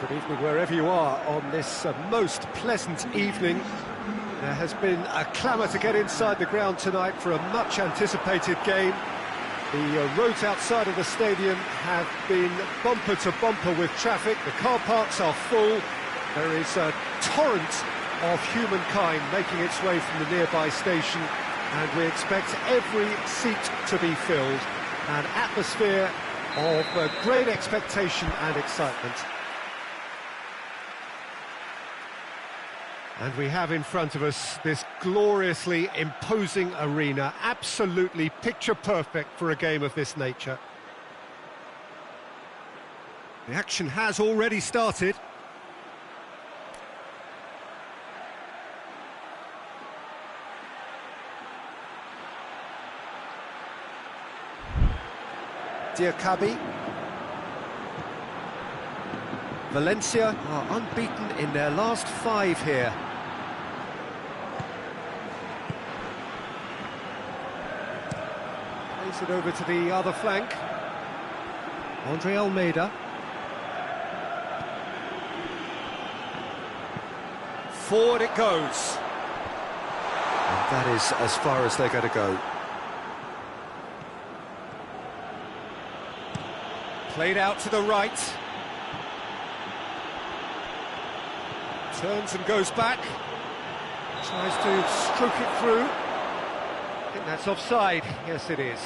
Good evening wherever you are on this most pleasant evening. There has been a clamour to get inside the ground tonight for a much-anticipated game. The roads outside of the stadium have been bumper to bumper with traffic. The car parks are full. There is a torrent of humankind making its way from the nearby station, and we expect every seat to be filled. An atmosphere of great expectation and excitement. And we have in front of us this gloriously imposing arena, absolutely picture-perfect for a game of this nature. The action has already started. Diakabi. Valencia are unbeaten in their last 5 here. Plays it over to the other flank. Andre Almeida. Forward it goes. And that is as far as they're going to go. Played out to the right. Turns and goes back. Tries to stroke it through. I think that's offside. Yes, it is.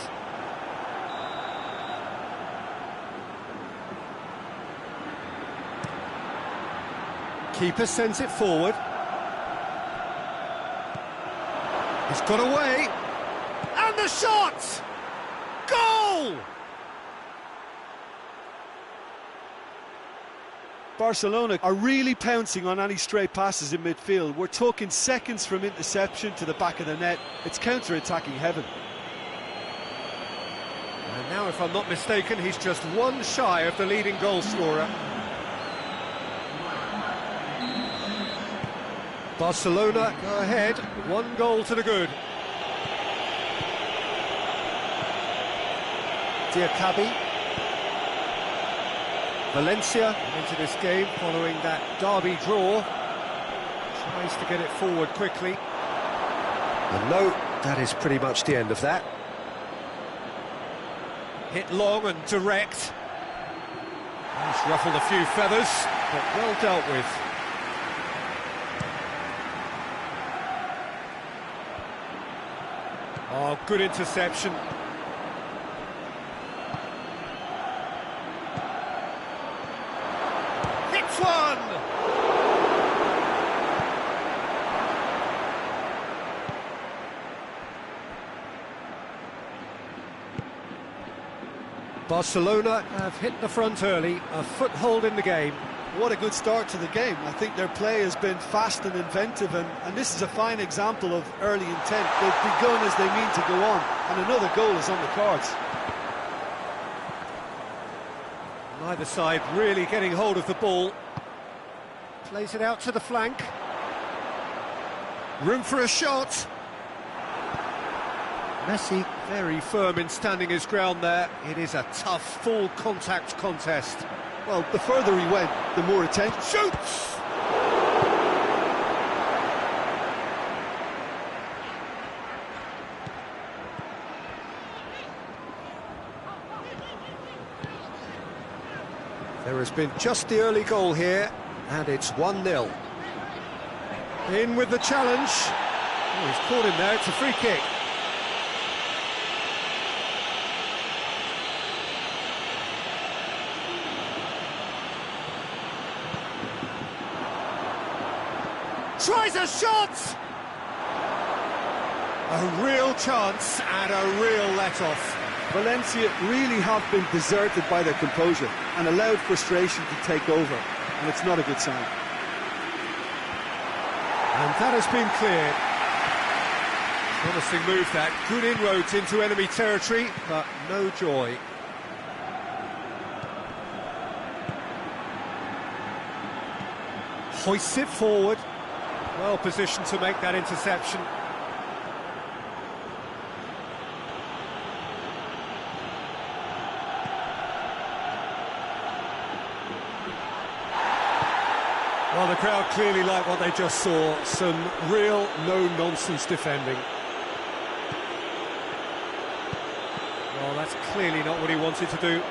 Keeper sends it forward. He's got away. And the shot! Goal! Barcelona are really pouncing on any stray passes in midfield. We're talking seconds from interception to the back of the net. It's counter-attacking heaven. And now, if I'm not mistaken, he's just one shy of the leading goal scorer. Barcelona go ahead, 1 goal to the good. Diakabi. Valencia into this game following that derby draw. Tries to get it forward quickly. And no, that is pretty much the end of that. Hit long and direct. He's ruffled a few feathers, but well dealt with. Oh, good interception. One! Barcelona have hit the front early, a foothold in the game. What a good start to the game. I think their play has been fast and inventive, and this is a fine example of early intent. They've begun as they mean to go on, and another goal is on the cards. Neither side really getting hold of the ball. Plays it out to the flank. Room for a shot. Messi very firm in standing his ground there. It is a tough, full contact contest. Well, the further he went, the more attention. Shoots! There has been just the early goal here, and it's 1-0. In with the challenge. Oh, he's caught him there, it's a free kick. Tries a shot! A real chance and a real let-off. Valencia really have been deserted by their composure and allowed frustration to take over, and it's not a good sign. And that has been cleared. Promising move that, good inroads into enemy territory, but no joy. Hoists it forward, well positioned to make that interception. Well, the crowd clearly like what they just saw. Some real no-nonsense defending. Well, that's clearly not what he wanted to do.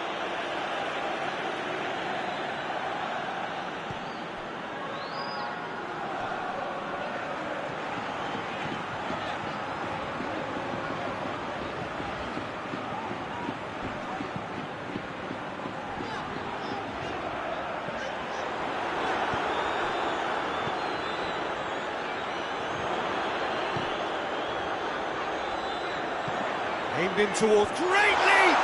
Aimed in towards, great leap!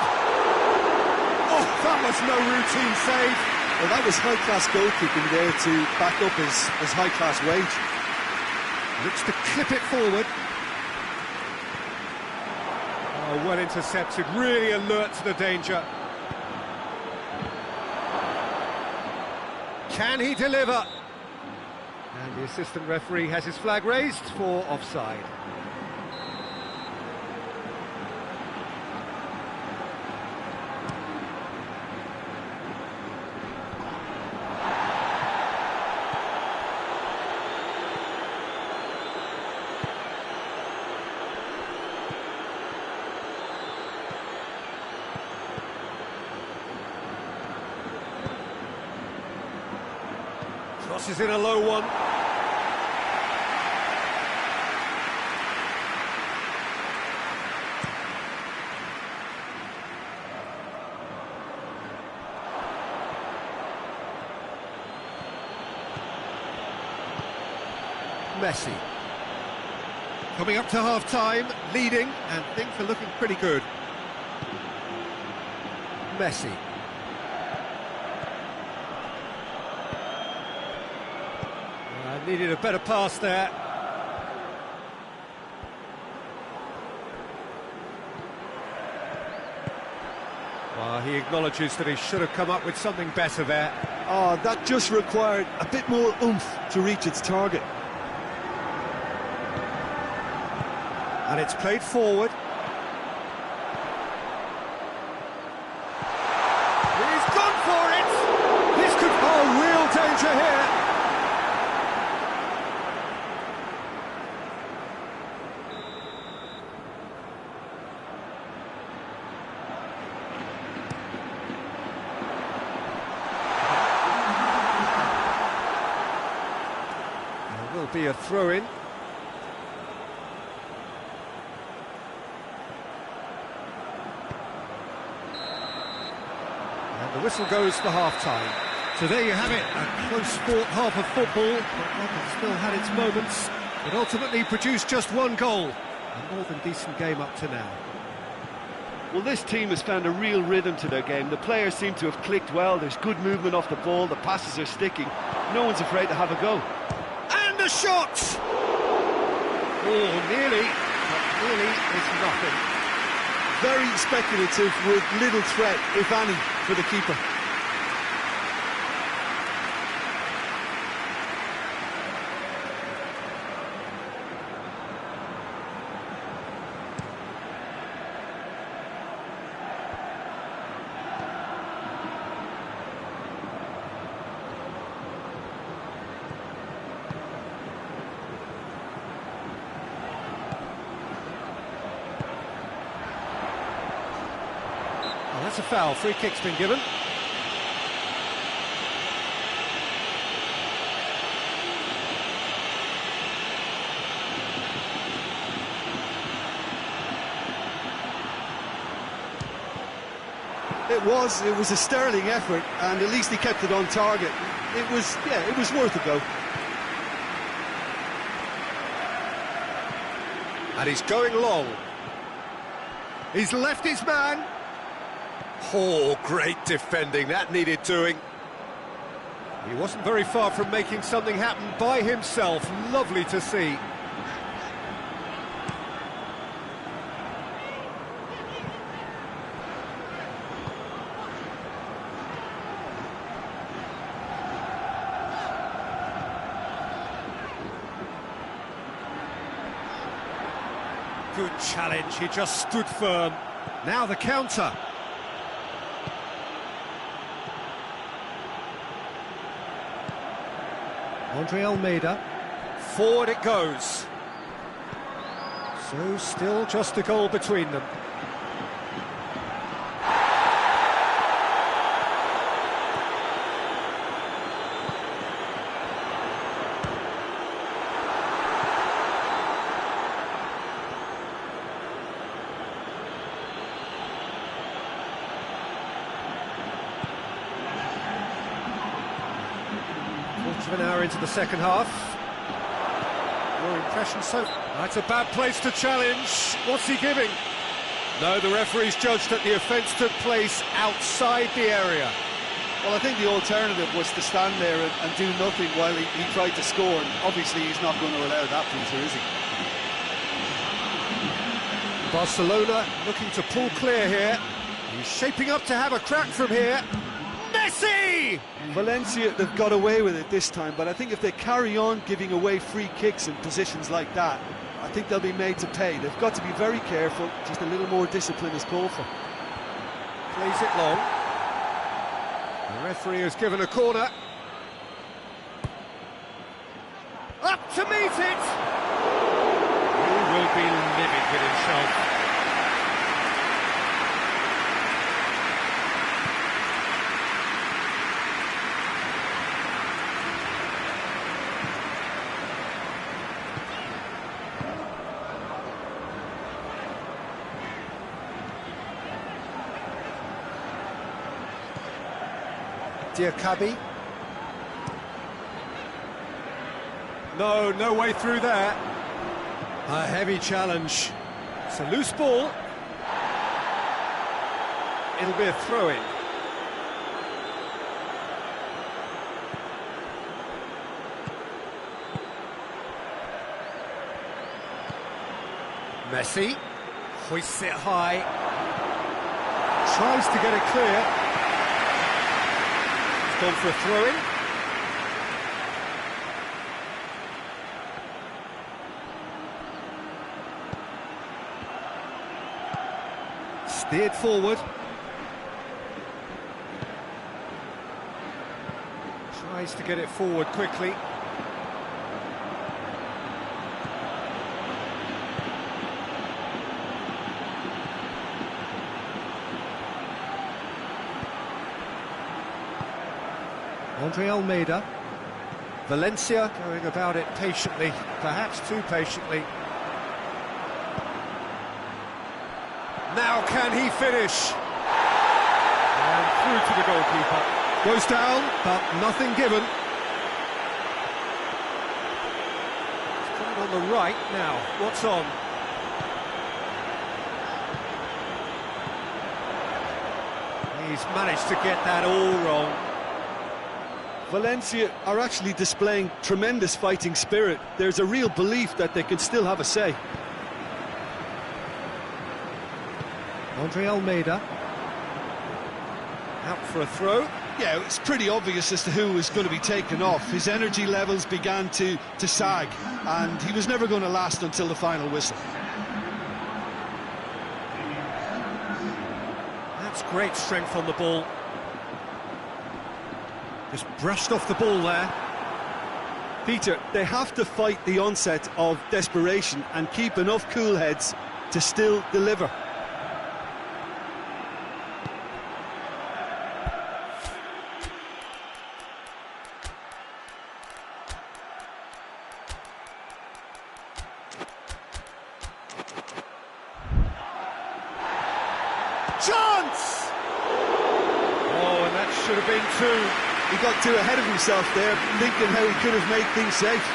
Oh, that was no routine save. Well, that was high-class goalkeeping there to back up his high-class wage. Looks to clip it forward. Oh, well intercepted, really alert to the danger. Can he deliver? And the assistant referee has his flag raised for offside. Crosses in a low one. Messi. Coming up to half-time, leading, and things are looking pretty good. Messi. Needed a better pass there. Well, he acknowledges that he should have come up with something better there. Oh, that just required a bit more oomph to reach its target. And it's played forward. He's gone for it! This could... Oh, real danger here! There will be a throw-in. The whistle goes for half-time. So there you have it, a close-fought half of football, but one that still had its moments, but ultimately produced just one goal. A more than decent game up to now. Well, this team has found a real rhythm to their game. The players seem to have clicked well, there's good movement off the ball, the passes are sticking. No one's afraid to have a go. And the shot! Oh, nearly, but nearly is nothing. Very speculative with little threat, if any, for the keeper. That's a foul, free kick's been given. It was a sterling effort, and at least he kept it on target. It was worth a go. And he's going long. He's left his man. Oh, great defending, that needed doing. He wasn't very far from making something happen by himself. Lovely to see. Good challenge, he just stood firm. Now the counter. Andre Almeida. Forward it goes. So still just a goal between them. Quarter of an hour into the second half. Your impression so far? That's a bad place to challenge. What's he giving? No, the referee's judged that the offence took place outside the area. Well, I think the alternative was to stand there and do nothing while he tried to score, and obviously he's not going to allow that, Peter, is he? Barcelona looking to pull clear here. He's shaping up to have a crack from here. Messi! Valencia, they've got away with it this time, but I think if they carry on giving away free kicks in positions like that, I think they'll be made to pay. They've got to be very careful. Just a little more discipline is called for. Plays it long. The referee has given a corner. Up to meet it! He will be livid with himself. Diakabi. No way through there. A heavy challenge. It's a loose ball. It'll be a throw-in. Messi hoists it high. Tries to get it clear. Gone for a throw-in. Steered forward. Tries to get it forward quickly. Andre Almeida. Valencia going about it patiently, perhaps too patiently. Now can he finish? And through to the goalkeeper. Goes down, but nothing given. It's coming on the right now. What's on? He's managed to get that all wrong. Valencia are actually displaying tremendous fighting spirit. There's a real belief that they can still have a say. Andre Almeida. Out for a throw. Yeah, it's pretty obvious as to who was going to be taken off. His energy levels began to sag, and he was never going to last until the final whistle. That's great strength on the ball. Just brushed off the ball there. Peter, they have to fight the onset of desperation and keep enough cool heads to still deliver. Chance! Oh, and that should have been two. He got too ahead of himself there, thinking how he could have made things safe.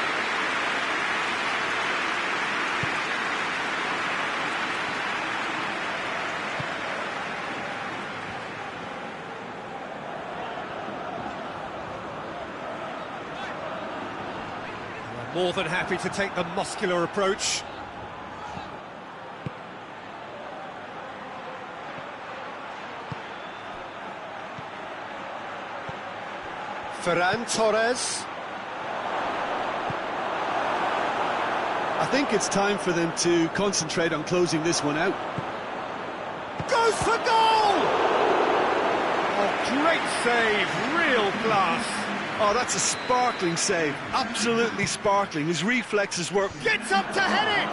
More than happy to take the muscular approach. Ferran Torres. I think it's time for them to concentrate on closing this one out. Goes for goal! Oh, great save, real class. Oh, that's a sparkling save. Absolutely sparkling. His reflexes work. Gets up to head it!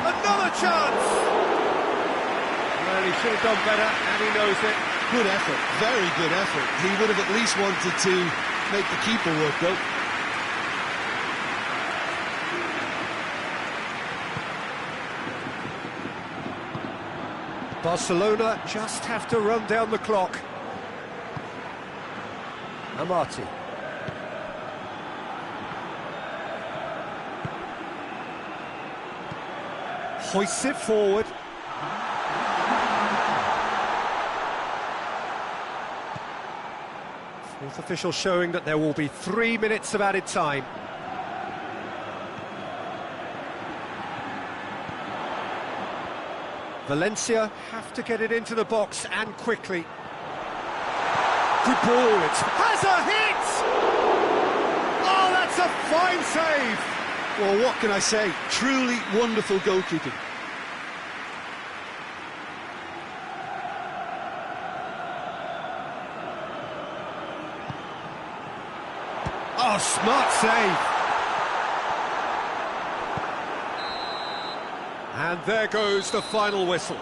Another chance! Well, he should have done better, and he knows it. Good effort, very good effort. He would have at least wanted to make the keeper work, though. Barcelona just have to run down the clock. Amati. Hoists it forward. Fourth official showing that there will be 3 minutes of added time. Valencia have to get it into the box and quickly. Good ball, it has a hit! Oh, that's a fine save! Well, what can I say? Truly wonderful goalkeeping. Oh, smart save! And there goes the final whistle.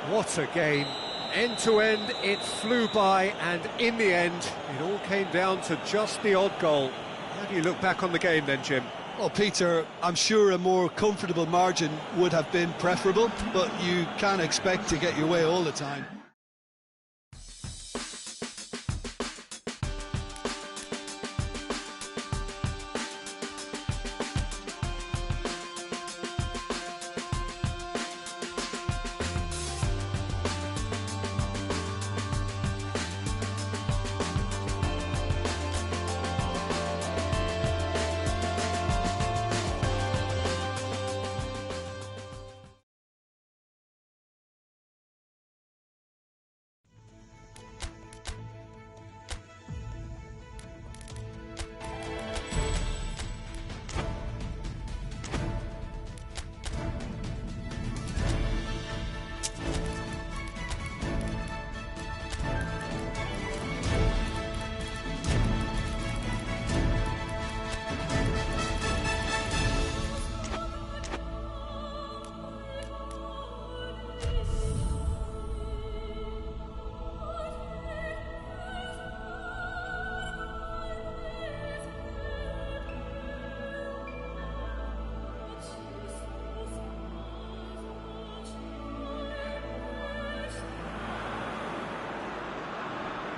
What a game. End to end, it flew by, and in the end, it all came down to just the odd goal. How do you look back on the game then, Jim? Well, Peter, I'm sure a more comfortable margin would have been preferable, but you can't expect to get your way all the time.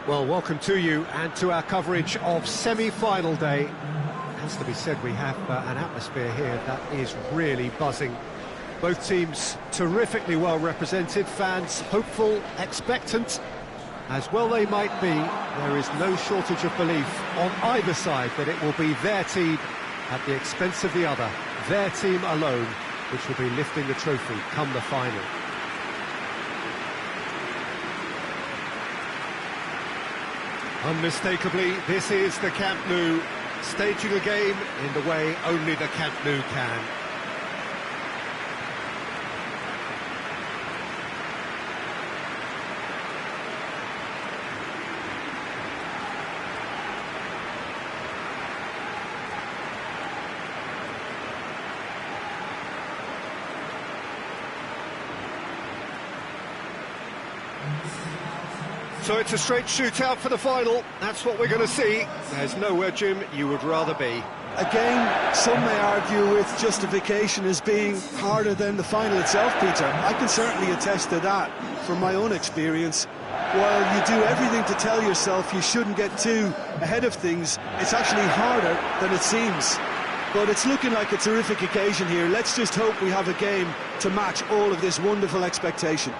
Well, welcome to you and to our coverage of semi-final day. It has to be said, we have an atmosphere here that is really buzzing. Both teams terrifically well represented, fans hopeful, expectant. As well they might be, there is no shortage of belief on either side that it will be their team at the expense of the other, their team alone, which will be lifting the trophy come the final. Unmistakably, this is the Camp Nou, staging a game in the way only the Camp Nou can. So it's a straight shootout for the final. That's what we're going to see. There's nowhere, Jim, you would rather be. Again, some may argue with justification as being harder than the final itself, Peter. I can certainly attest to that from my own experience. While you do everything to tell yourself you shouldn't get too ahead of things, it's actually harder than it seems. But it's looking like a terrific occasion here. Let's just hope we have a game to match all of this wonderful expectation.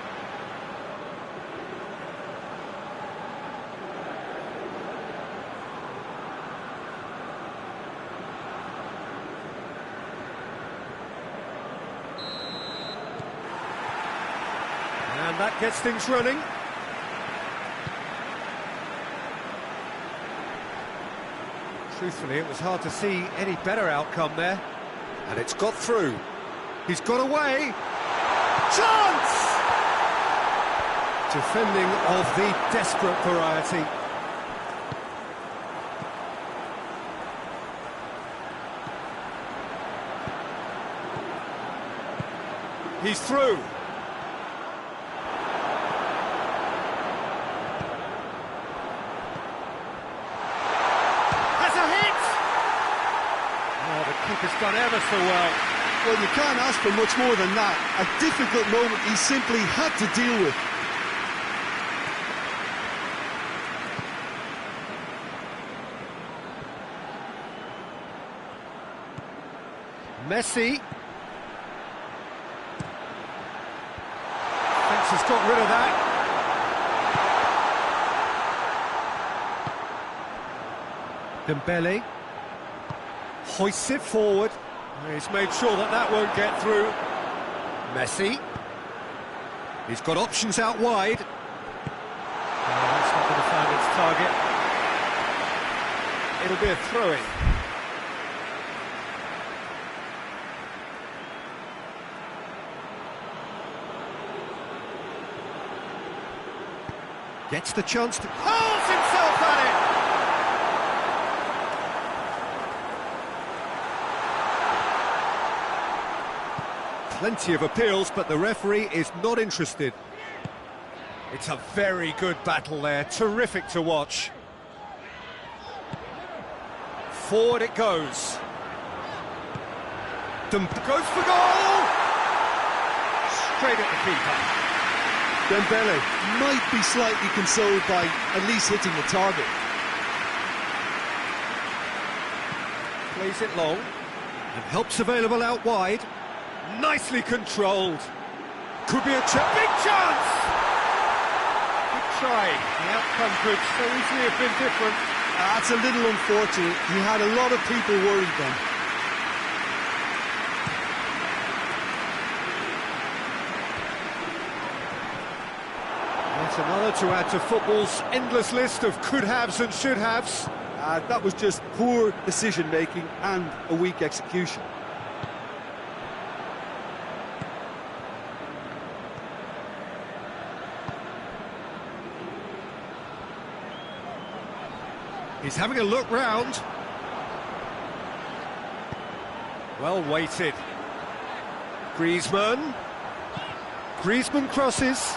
And that gets things running. Truthfully, it was hard to see any better outcome there. And it's got through. He's got away. Chance! Defending of the desperate variety. He's through. Has a hit! Oh, the keeper's done ever so well. Well, you can't ask for much more than that. A difficult moment he simply had to deal with. Messi. Fence has got rid of that. Dembele hoists it forward. He's made sure that that won't get through. Messi. He's got options out wide. Oh, that's not going to find its target. It'll be a throw-in. Gets the chance to... hurls himself at it! Plenty of appeals, but the referee is not interested. It's a very good battle there, terrific to watch. Forward it goes. Goes for goal! Straight at the keeper. Dembele might be slightly consoled by at least hitting the target. Plays it long, and help's available out wide. Nicely controlled. Could be a big chance! Good try. The outcome could so easily have been different. That's a little unfortunate. He had a lot of people worried then. That's another to add to football's endless list of could-haves and should-haves. That was just poor decision-making and a weak execution. He's having a look round. Well weighted. Griezmann. Griezmann crosses.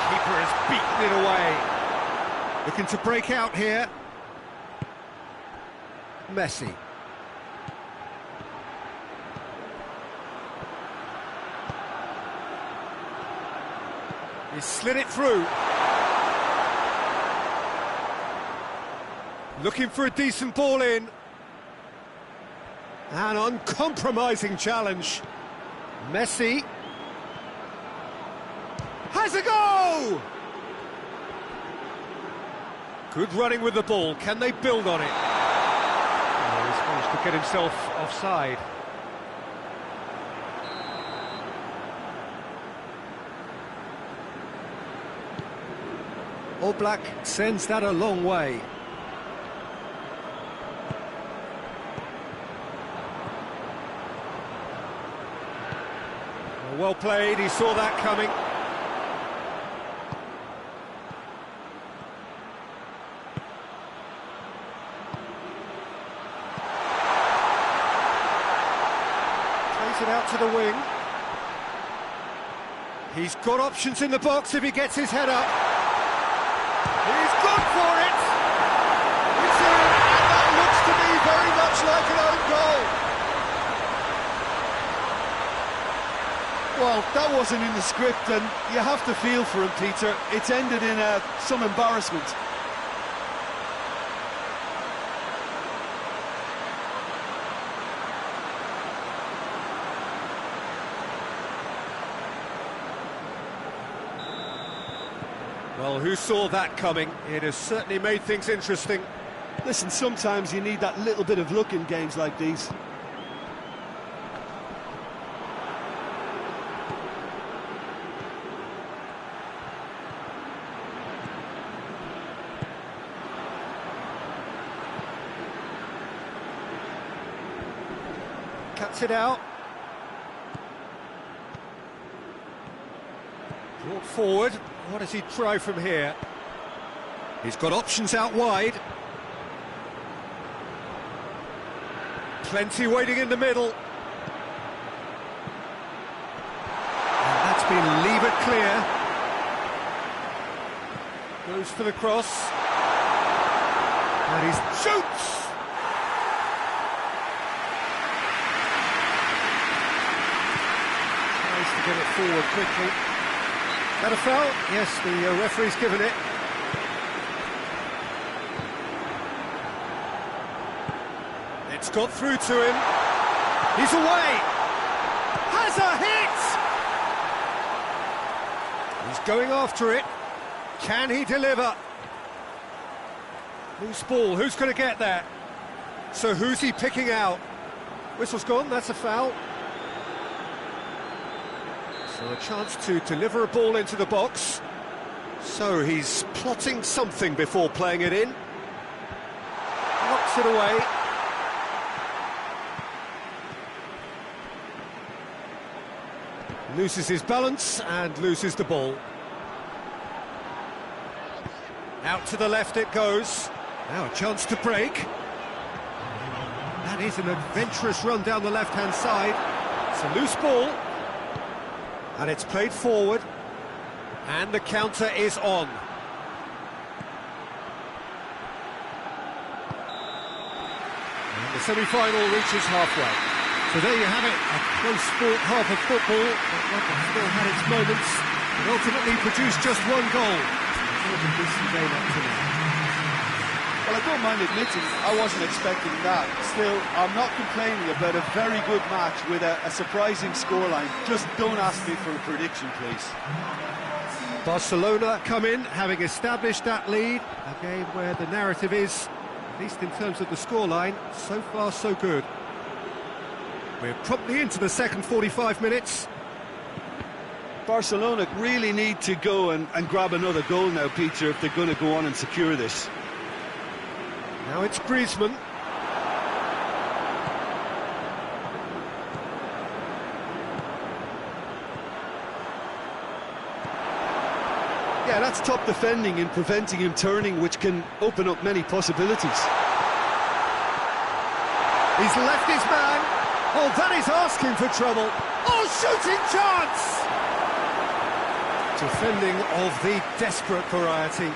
Keeper has beaten it away. Looking to break out here. Messi. He's slid it through. Looking for a decent ball in. An uncompromising challenge. Messi. Has a go! Good running with the ball. Can they build on it? Oh, he's managed to get himself offside. Oblak sends that a long way. Well played, he saw that coming. Plays it out to the wing. He's got options in the box if he gets his head up. He's gone for it! It's in, and that looks to me very much like an own goal. Well, that wasn't in the script, and you have to feel for him, Peter. It's ended in some embarrassment. Well, who saw that coming? It has certainly made things interesting. Listen, sometimes you need that little bit of luck in games like these. Cuts it out. Brought forward. What does he try from here? He's got options out wide. Plenty waiting in the middle. been levered clear. Goes for the cross. And he shoots! Tries to get it forward quickly. That a foul? Yes, the referee's given it. It's got through to him. He's away! Has a hit! He's going after it. Can he deliver? Loose ball, who's going to get that? So who's he picking out? Whistle's gone, that's a foul. So a chance to deliver a ball into the box. So he's plotting something before playing it in. Knocks it away. Loses his balance and loses the ball. Out to the left it goes. Now a chance to break. That is an adventurous run down the left-hand side. It's a loose ball. And it's played forward. And the counter is on. And the semi-final reaches halfway. So there you have it, a close-fought half of football, but one that still had its moments, and ultimately produced just one goal. What a decent game up to now. Well, I don't mind admitting I wasn't expecting that. Still, I'm not complaining about a very good match with a surprising scoreline. Just don't ask me for a prediction, please. Barcelona come in, having established that lead. A game where the narrative is, at least in terms of the scoreline, so far so good. We're promptly into the second 45 minutes. Barcelona really need to go and grab another goal now, Peter, if they're going to go on and secure this. Now it's Griezmann. Yeah, that's top defending and preventing him turning, which can open up many possibilities. He's left his man. Oh, that is asking for trouble. Oh, shooting chance! Defending of the desperate variety.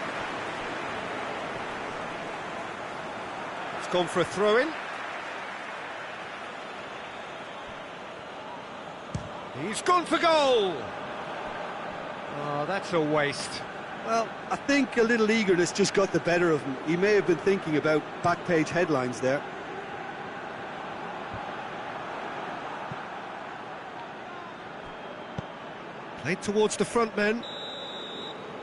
It's gone for a throw-in. He's gone for goal! Oh, that's a waste. Well, I think a little eagerness just got the better of him. He may have been thinking about back-page headlines there. Played towards the front men.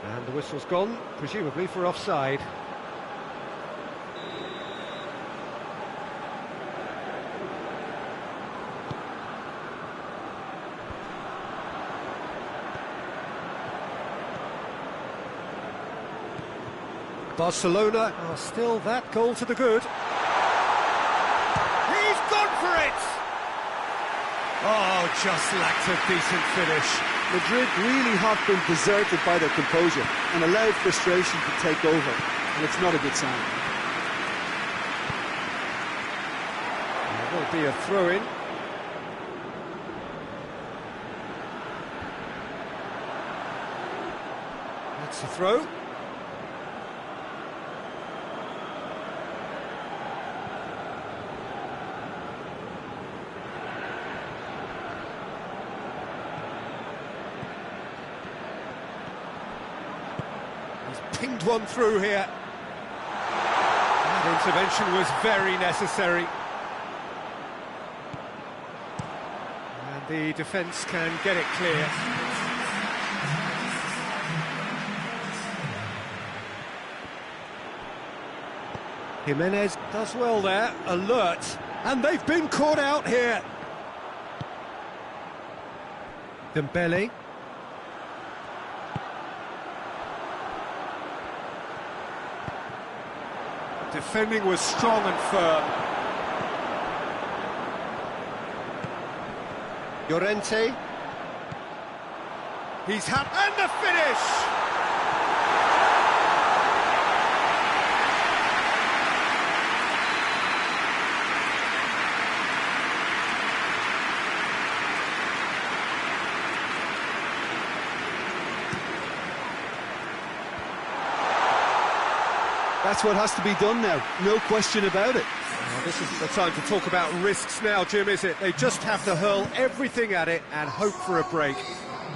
And the whistle's gone, presumably for offside. Barcelona are still that goal to the good. He's gone for it! Oh, just lacked a decent finish. Madrid really have been deserted by their composure and allowed frustration to take over, and it's not a good sign. There will be a throw-in. That's a throw. Pinged one through here. That intervention was very necessary. And the defence can get it clear. Jimenez does well there, alert, and they've been caught out here. Dembele. Defending was strong and firm. Llorente. He's had... and the finish! That's what has to be done now, no question about it. Well, this isn't the time to talk about risks now, Jim, is it? They just have to hurl everything at it and hope for a break.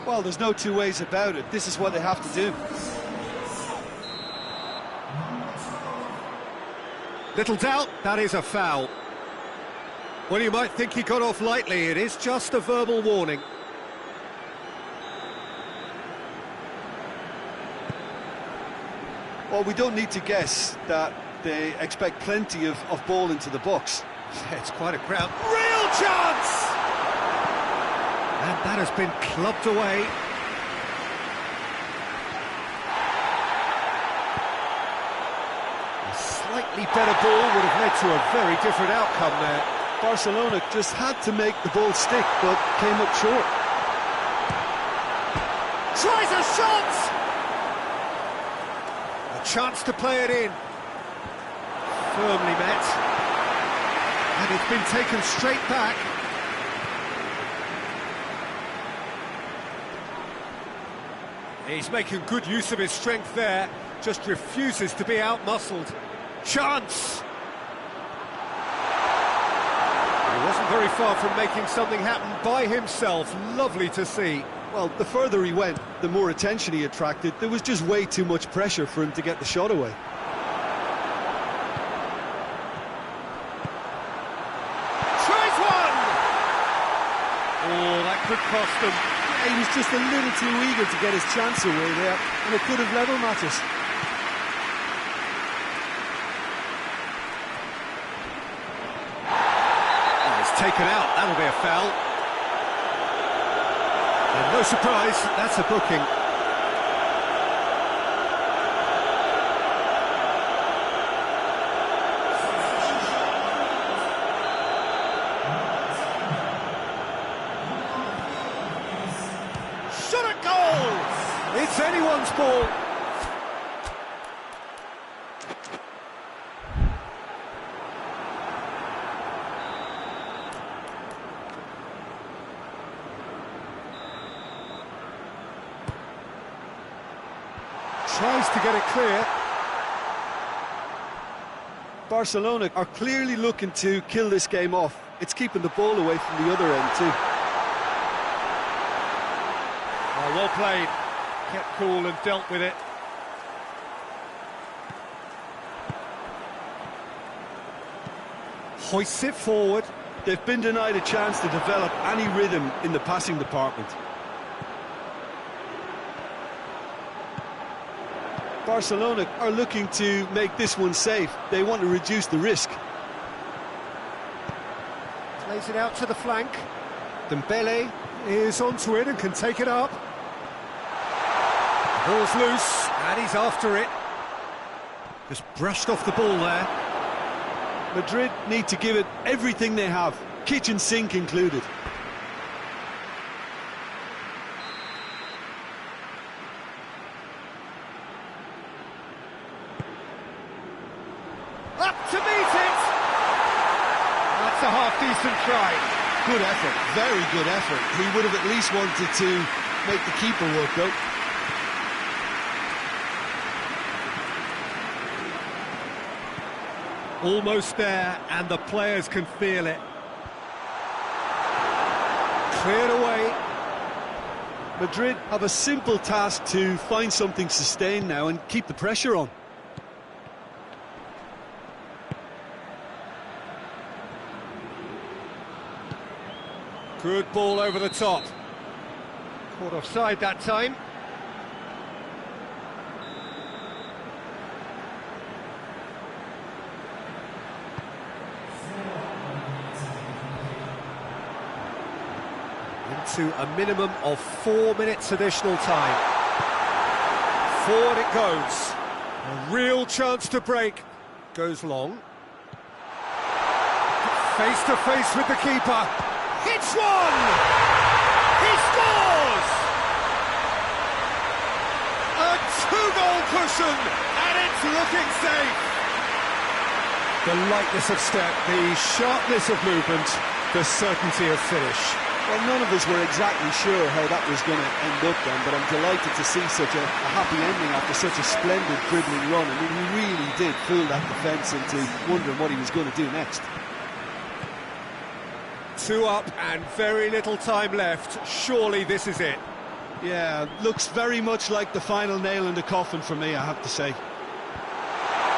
Well, there's no two ways about it. This is what they have to do. Little doubt, that is a foul. Well, you might think he got off lightly. It is just a verbal warning. Well, we don't need to guess that they expect plenty of ball into the box. It's quite a crowd. Real chance! And that has been clubbed away. A slightly better ball would have led to a very different outcome there. Barcelona just had to make the ball stick, but came up short. Tries a shot! A chance to play it in. Firmly met. And it's been taken straight back. He's making good use of his strength there, just refuses to be out-muscled. Chance! He wasn't very far from making something happen by himself. Lovely to see. Well, the further he went, the more attention he attracted. There was just way too much pressure for him to get the shot away. Tries one! Oh, that could cost him. He was just a little too eager to get his chance away there, and it could have level matters. Oh, it's taken out, that'll be a foul. And no surprise, that's a booking. Shot at goal! It's anyone's ball. Tries to get it clear. Barcelona are clearly looking to kill this game off. It's keeping the ball away from the other end too. Oh, well played. Kept cool and dealt with it. Hoists it forward. They've been denied a chance to develop any rhythm in the passing department. Barcelona are looking to make this one safe. They want to reduce the risk. Plays it out to the flank. Dembele is onto it and can take it up. Ball's loose, and he's after it. Just brushed off the ball there. Madrid need to give it everything they have, kitchen sink included. Up to meet it! That's a half-decent try. Good effort, very good effort. He would have at least wanted to make the keeper work though. Almost there, and the players can feel it. Cleared away. Madrid have a simple task to find something sustained now and keep the pressure on. Good ball over the top. Caught offside that time. Into a minimum of 4 minutes additional time. Forward it goes. A real chance to break. Goes long. Face to face with the keeper. Hits one! He scores! A two-goal cushion, and it's looking safe. The lightness of step, the sharpness of movement, the certainty of finish. Well, none of us were exactly sure how that was going to end up then, but I'm delighted to see such a happy ending after such a splendid dribbling run. I mean, he really did fool that defence into wondering what he was going to do next. 2 up and very little time left. Surely this is it. Yeah, looks very much like the final nail in the coffin for me, I have to say.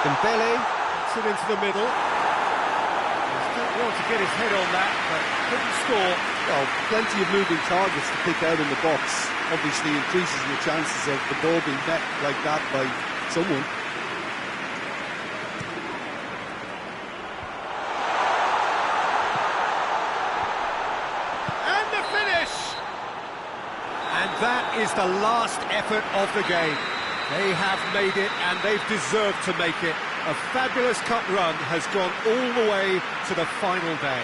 Dembele puts it into the middle. He wanted to get his head on that, but couldn't score. Well, plenty of moving targets to pick out in the box. Obviously increases your chances of the ball being met like that by someone. And the finish! And that is the last effort of the game. They have made it, and they've deserved to make it. A fabulous cup run has gone all the way to the final day.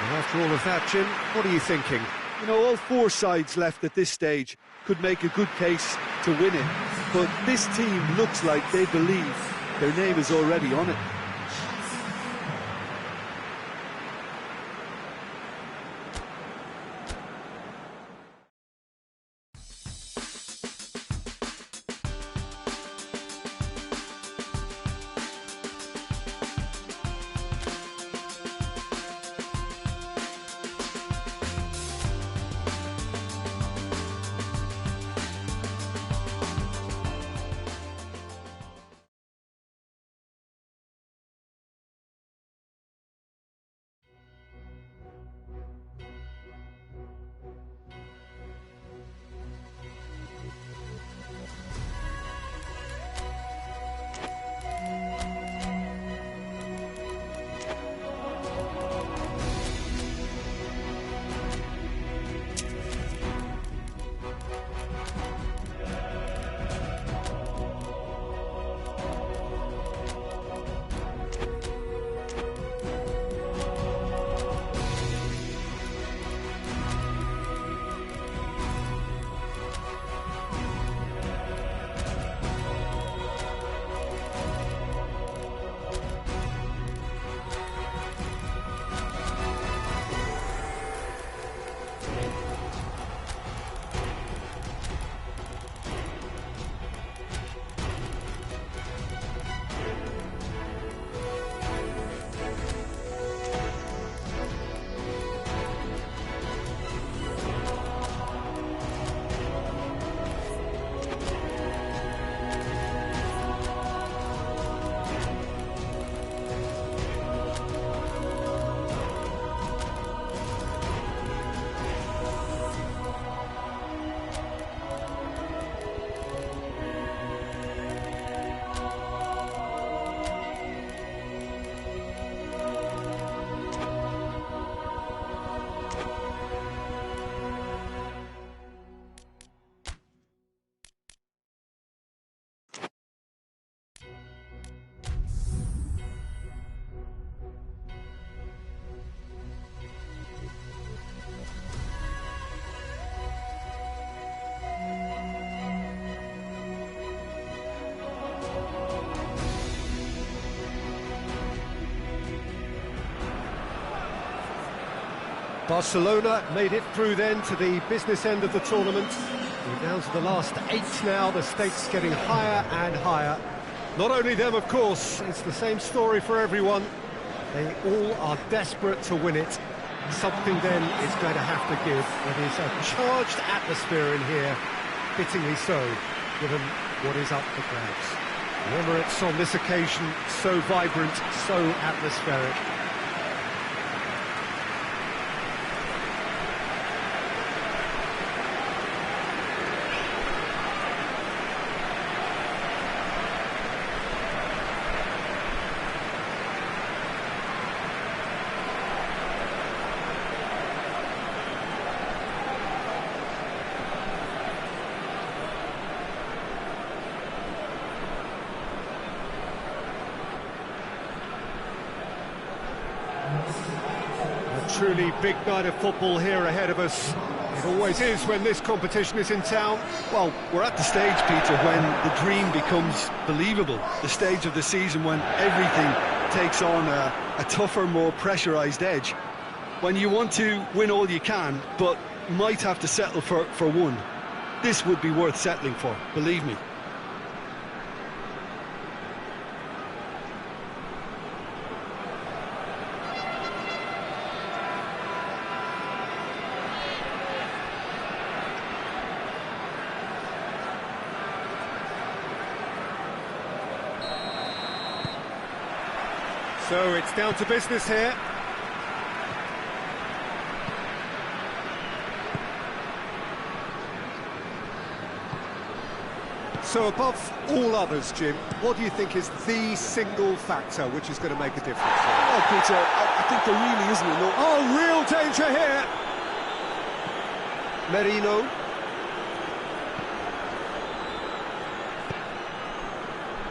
And after all of that, Jim, what are you thinking? You know, all 4 sides left at this stage could make a good case to win it, but this team looks like they believe their name is already on it. Barcelona made it through then to the business end of the tournament. We're down to the last 8 now, the stakes getting higher and higher. Not only them, of course, it's the same story for everyone. They all are desperate to win it. Something then is going to have to give. It is a charged atmosphere in here, fittingly so, given what is up for grabs. The Emirates on this occasion, so vibrant, so atmospheric. A truly big night of football here ahead of us. It always is when this competition is in town. Well, we're at the stage, Peter, when the dream becomes believable. The stage of the season when everything takes on a tougher, more pressurised edge. when you want to win all you can, but might have to settle for one. This would be worth settling for, believe me. So it's down to business here. So above all others, Jim, what do you think is the single factor which is going to make a difference? Oh, Peter, I think there really isn't enough. Oh, real danger here! Merino.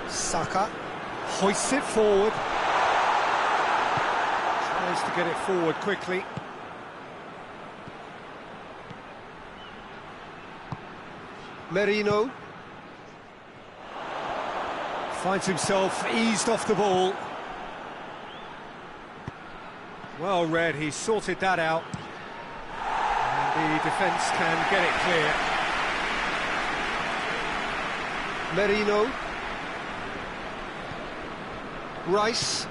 Saka hoists it forward. Tries to get it forward quickly. Merino. Finds himself eased off the ball. Well read, he sorted that out. And the defence can get it clear. Merino. Rice.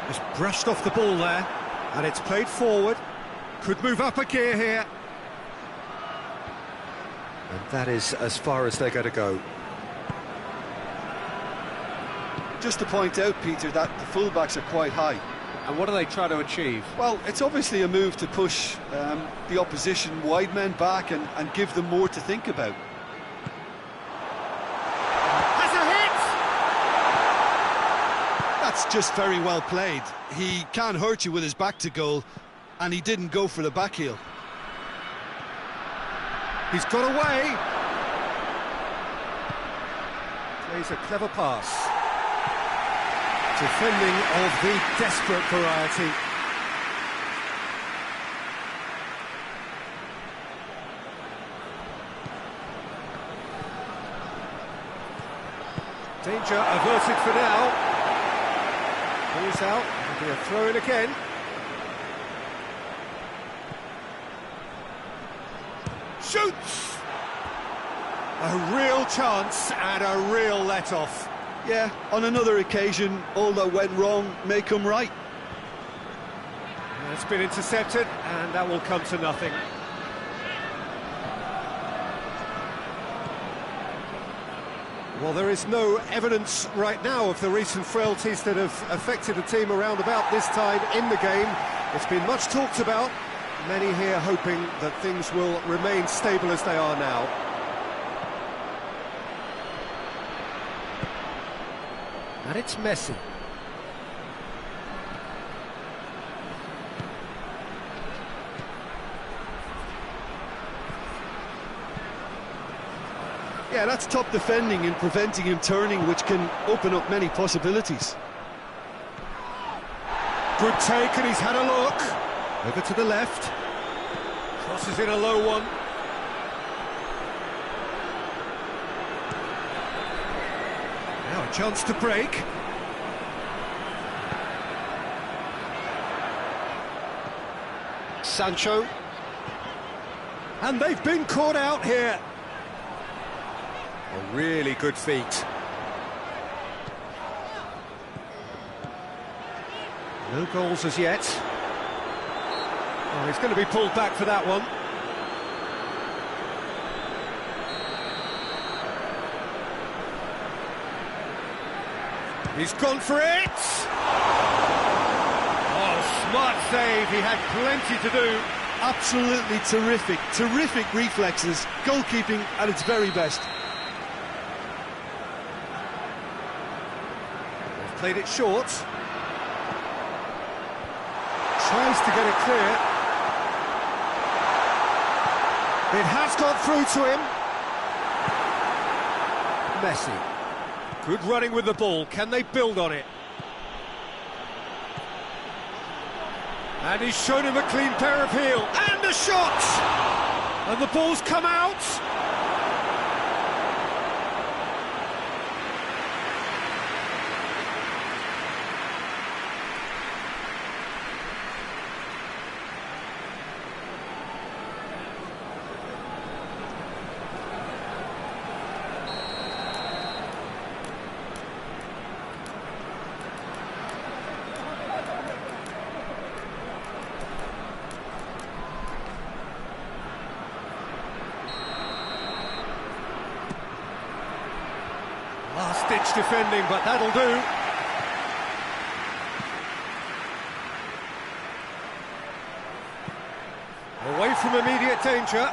Just brushed off the ball there, and it's played forward. Could move up a gear here. And that is as far as they're going to go. Just to point out, Peter, that the fullbacks are quite high. And what do they try to achieve? Well, it's obviously a move to push the opposition wide men back and give them more to think about. That's just very well played. He can hurt you with his back to goal, and he didn't go for the back heel. He's got away. Plays a clever pass. Defending of the desperate variety. Danger averted for now. Ball's out, it'll be a throw-in again. Shoots! A real chance and a real let-off. Yeah, on another occasion, all that went wrong may come right. It's been intercepted, and that will come to nothing. Well, there is no evidence right now of the recent frailties that have affected the team around about this time in the game. It's been much talked about. Many here hoping that things will remain stable as they are now. And it's Messi. Yeah, that's top defending and preventing him turning, which can open up many possibilities. Good take, and he's had a look. Over to the left. Crosses in a low one. Now a chance to break. Sancho. And they've been caught out here. A really good feat. No goals as yet. Oh, he's going to be pulled back for that one. He's gone for it! Oh, smart save, he had plenty to do. Absolutely terrific, terrific reflexes, goalkeeping at its very best. They've played it short. Tries to get it clear. It has got through to him. Messi. Good running with the ball. Can they build on it? And he's shown him a clean pair of heels. And a shot! And the ball's come out. last-ditch defending, but that'll do. Away from immediate danger.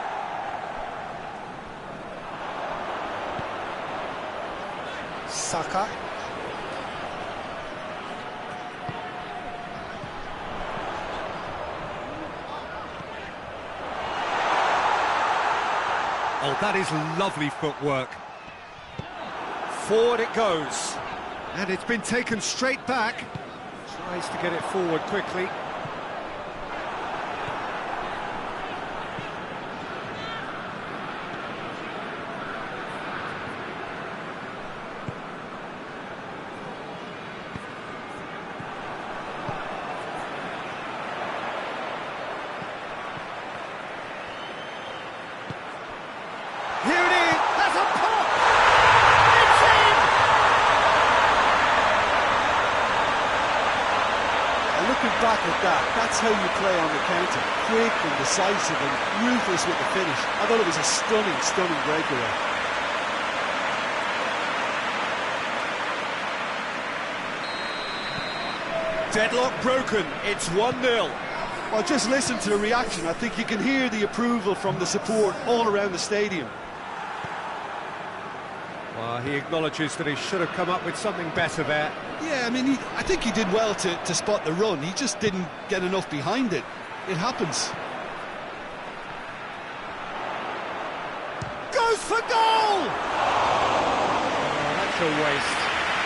Saka. Oh, that is lovely footwork. Forward it goes. And it's been taken straight back. Tries to get it forward quickly. Here it is, that's a pop! It's in! And looking back at that, that's how you play on the counter. Quick and decisive and ruthless with the finish. I thought it was a stunning, stunning breakaway. Deadlock broken, it's 1-0. Well, just listen to the reaction. I think you can hear the approval from the support all around the stadium. Well, he acknowledges that he should have come up with something better there. Yeah, I mean, I think he did well to spot the run. He just didn't get enough behind it. It happens. Goes for goal! Oh, that's a waste.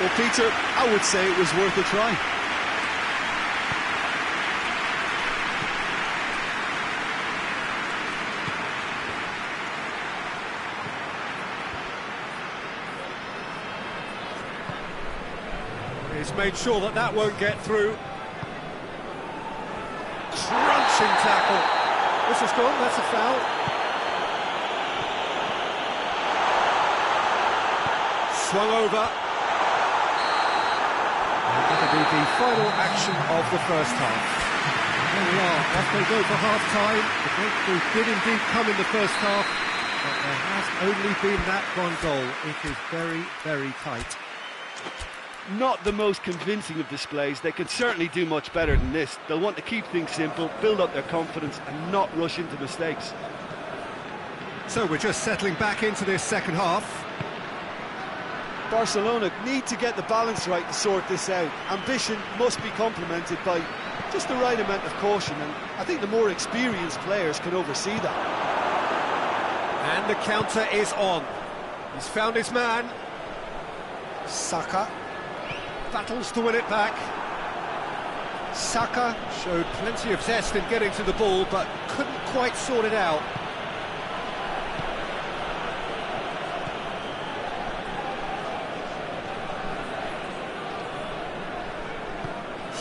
Well, Peter, I would say it was worth a try. He's made sure that that won't get through. Crunching tackle. This is gone, that's a foul. Swung over. And that'll be the final action of the first half. There we are, off they go for half-time. The breakthrough did indeed come in the first half, but there has only been that one goal. It is very, very tight. Not the most convincing of displays. They can certainly do much better than this. They'll want to keep things simple, build up their confidence and not rush into mistakes. So we're just settling back into this second half. Barcelona need to get the balance right to sort this out. Ambition must be complemented by just the right amount of caution, and I think the more experienced players can oversee that. And the counter is on. He's found his man. Saka battles to win it back. Saka showed plenty of zest in getting to the ball, but couldn't quite sort it out.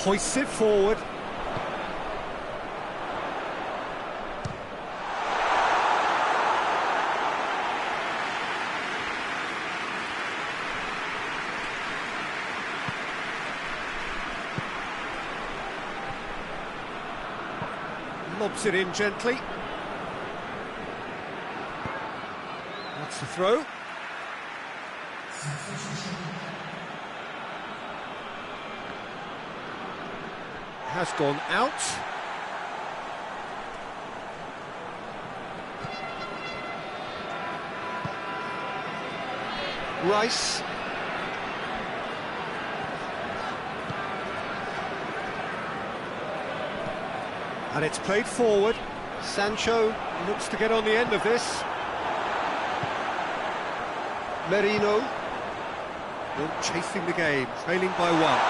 Hoists it forward. Lobs it in gently. That's the throw. Has gone out. Rice. And it's played forward. Sancho looks to get on the end of this. Merino. Still chasing the game, trailing by one.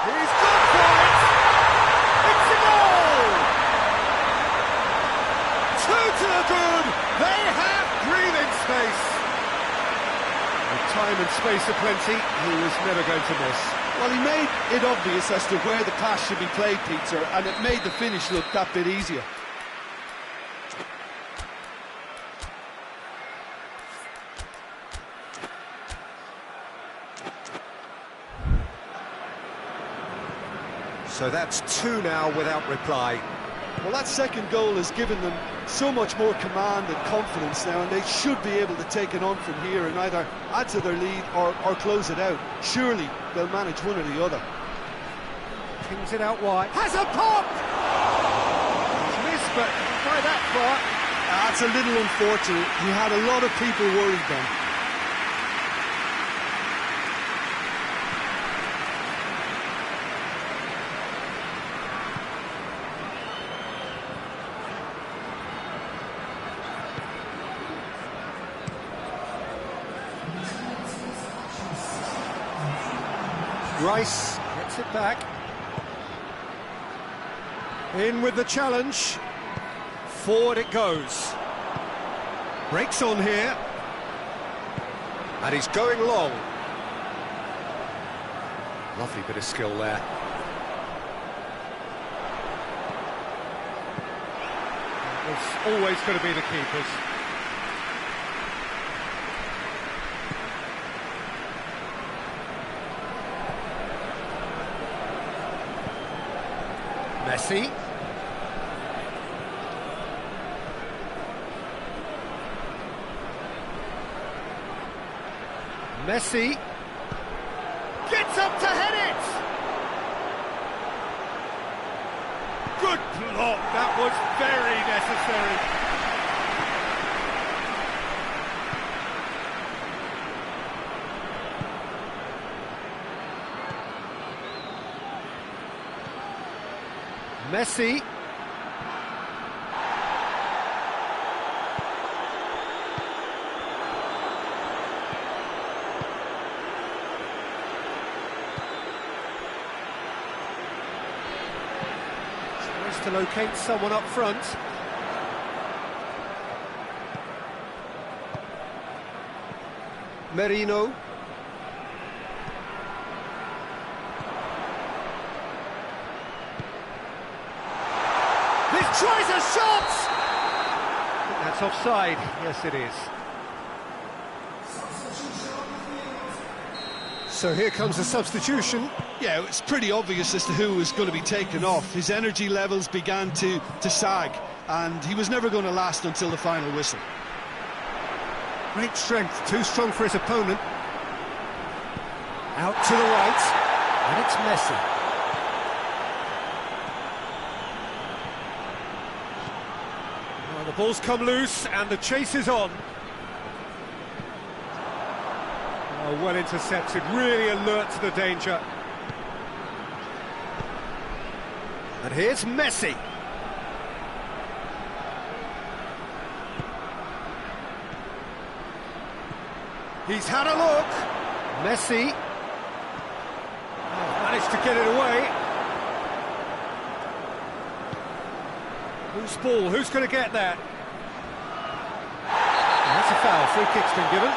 He's gone for it! It's a goal! 2 to the good! They have breathing space! With time and space aplenty, he was never going to miss. Well, he made it obvious as to where the pass should be played, Peter, and it made the finish look that bit easier. So that's 2 now without reply. Well, that second goal has given them so much more command and confidence now, and they should be able to take it on from here and either add to their lead or close it out. Surely they'll manage one or the other. Pings it out wide. Has a pop! He's missed, but by that far. That's a little unfortunate. He had a lot of people worried then. Rice gets it back. In with the challenge. Forward it goes. Breaks on here. And he's going long. Lovely bit of skill there. It's always going to be the keepers. Messi. Messi gets up to head it. Good block. That was very necessary. Messi. Tries to locate someone up front. Merino. Tries a shot! That's offside. Yes, it is. So here comes the substitution. Yeah, it's pretty obvious as to who was going to be taken off. His energy levels began to sag, and he was never going to last until the final whistle. Great strength, too strong for his opponent. Out to the right, and it's Messi. The ball's come loose and the chase is on. Oh, well intercepted, really alert to the danger. And here's Messi. He's had a look. Messi. Oh, managed to get it away. Who's ball? Who's going to get that? That's a foul. Free kick's been given.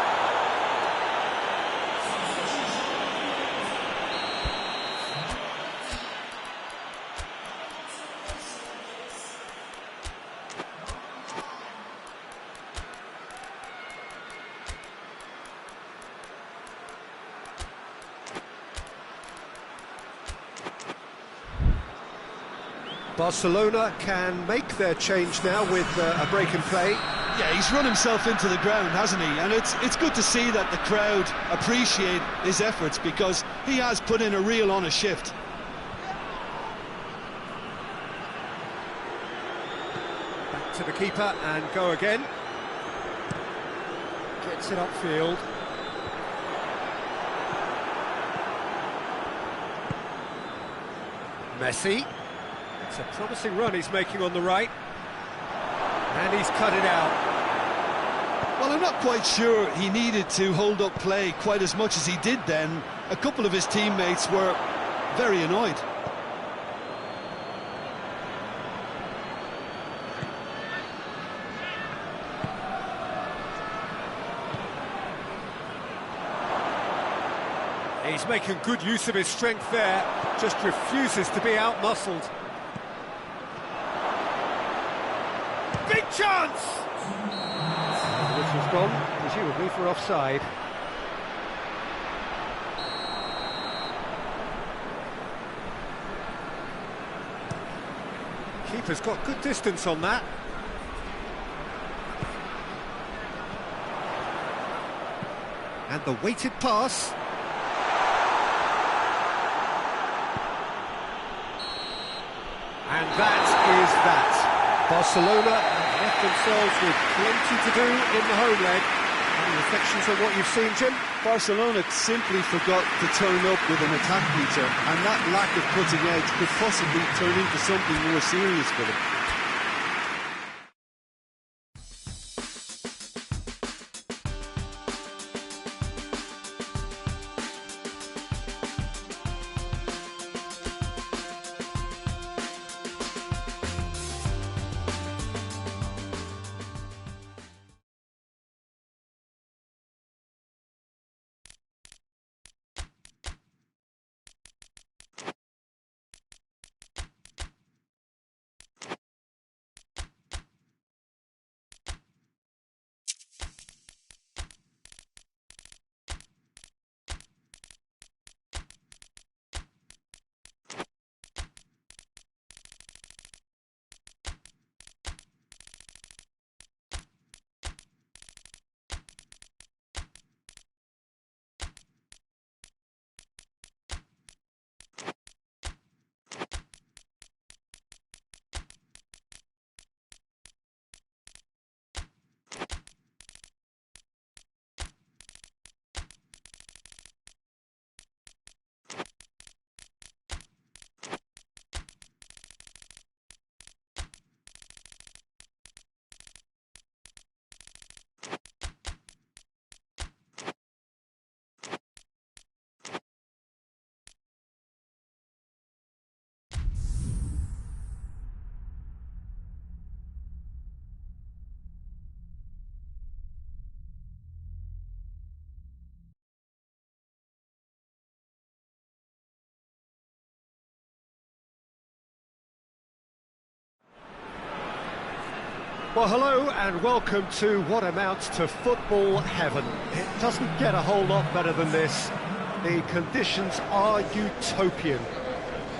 Barcelona can make their change now with a break in play. Yeah, he's run himself into the ground, hasn't he? And it's good to see that the crowd appreciate his efforts because he has put in a real honest shift. Back to the keeper and go again. Gets it upfield. Messi. It's a promising run he's making on the right. And he's cut it out. Well, I'm not quite sure he needed to hold up play quite as much as he did then. A couple of his teammates were very annoyed. He's making good use of his strength there, just refuses to be out-muscled. Big chance! This was gone, presumably for offside. Keeper's got good distance on that. And the weighted pass. And that is that. Barcelona have left themselves with plenty to do in the home leg. Any reflections on what you've seen, Jim? Barcelona simply forgot to turn up with an attack, Peter, and that lack of cutting edge could possibly turn into something more serious for them. Well, hello and welcome to what amounts to football heaven. It doesn't get a whole lot better than this. The conditions are utopian.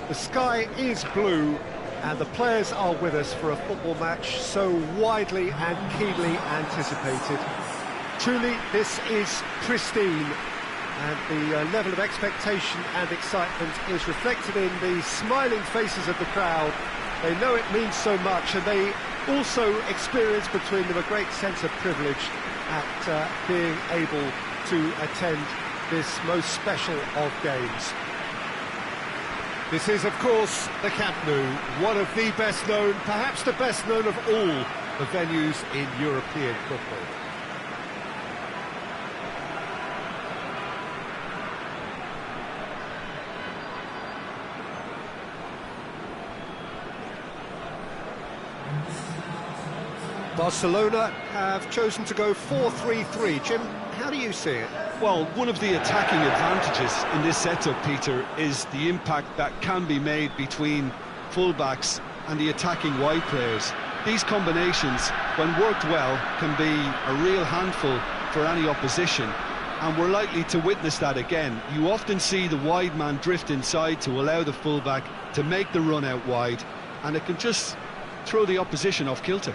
The sky is blue and the players are with us for a football match so widely and keenly anticipated. Truly, this is pristine, and the level of expectation and excitement is reflected in the smiling faces of the crowd. They know it means so much, and they also experience between them a great sense of privilege at being able to attend this most special of games. This is, of course, the Camp Nou, one of the best known, perhaps the best known of all the venues in European football. Barcelona have chosen to go 4-3-3. Jim, how do you see it? Well, one of the attacking advantages in this setup, Peter, is the impact that can be made between fullbacks and the attacking wide players. These combinations, when worked well, can be a real handful for any opposition, and we're likely to witness that again. You often see the wide man drift inside to allow the fullback to make the run out wide, and it can just throw the opposition off kilter.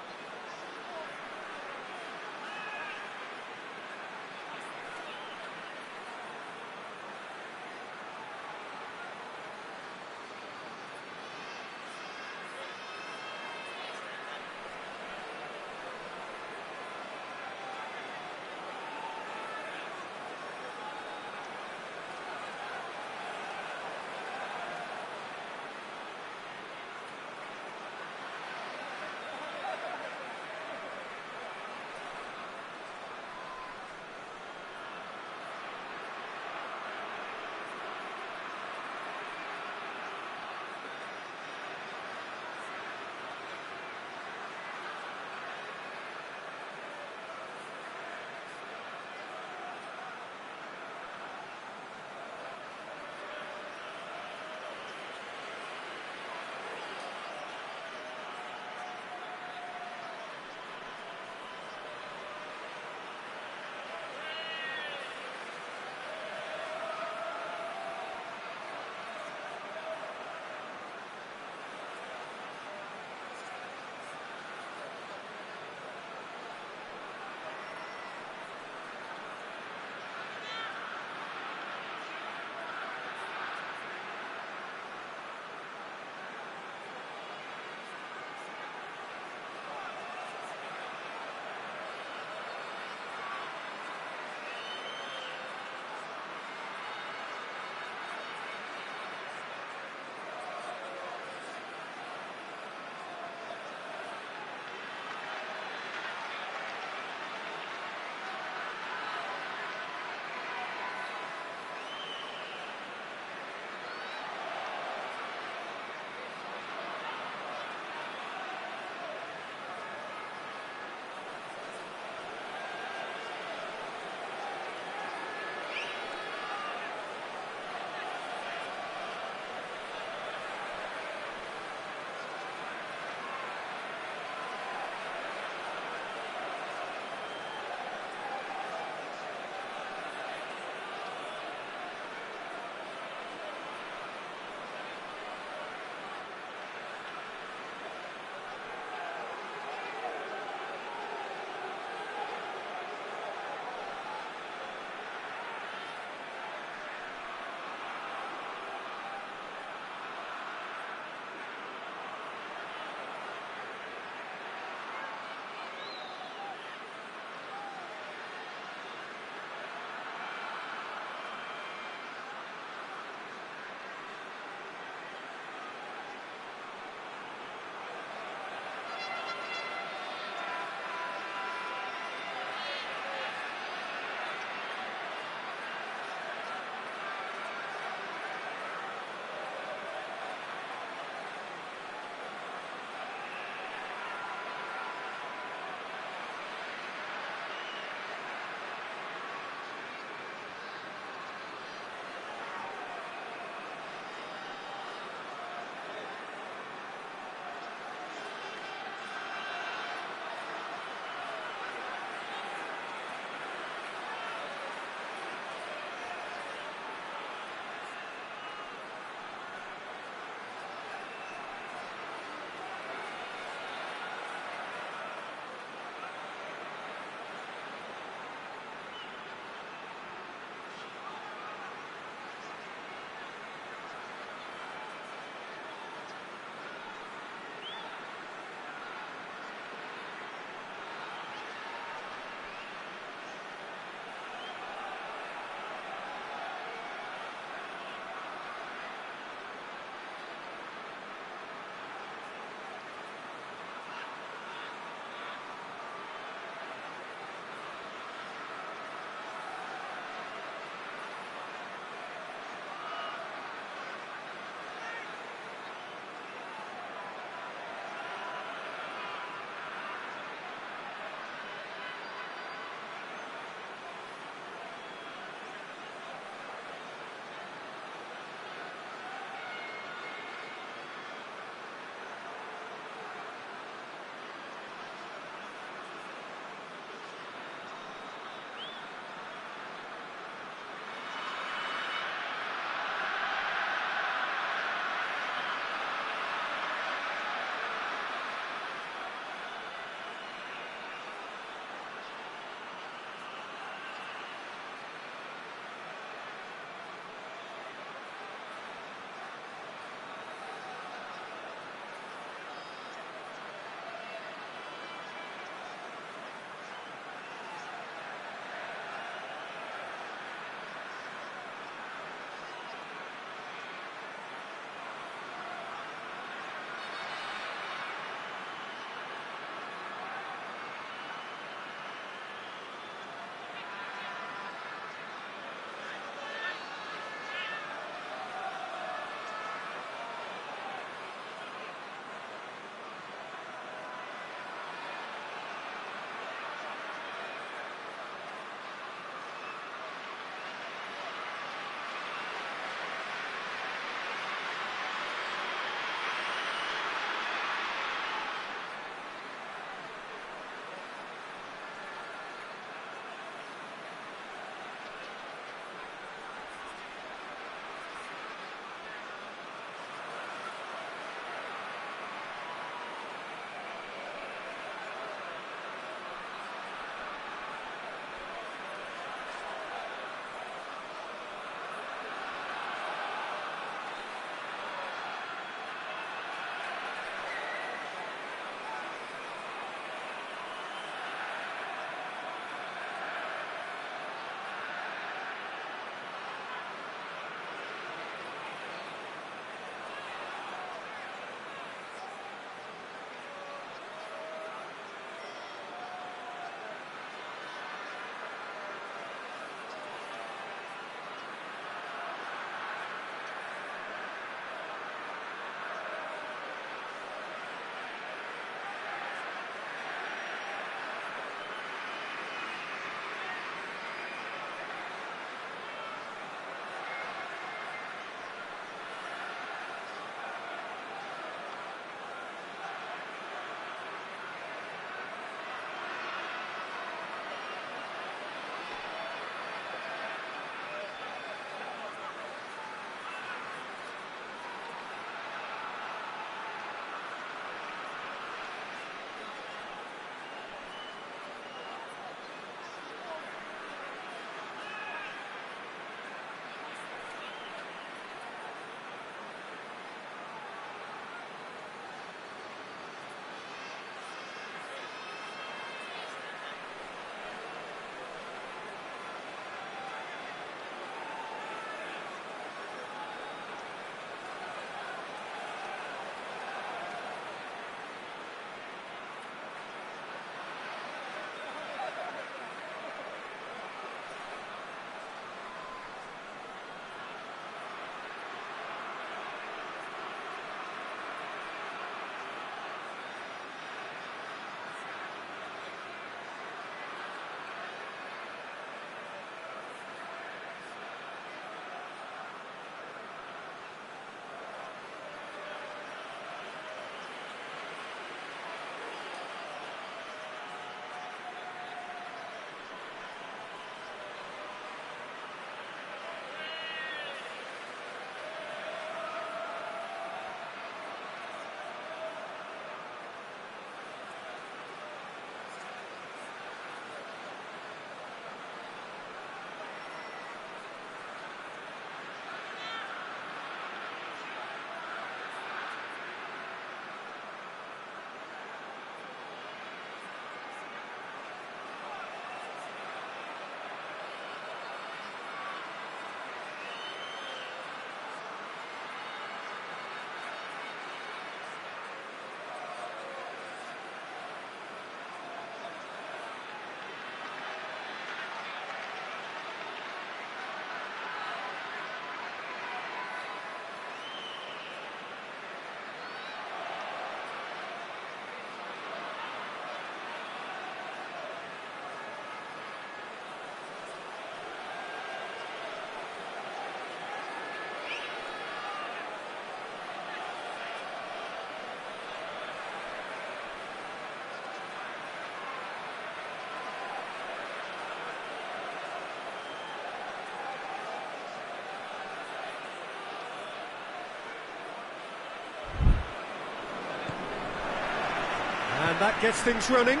And that gets things running.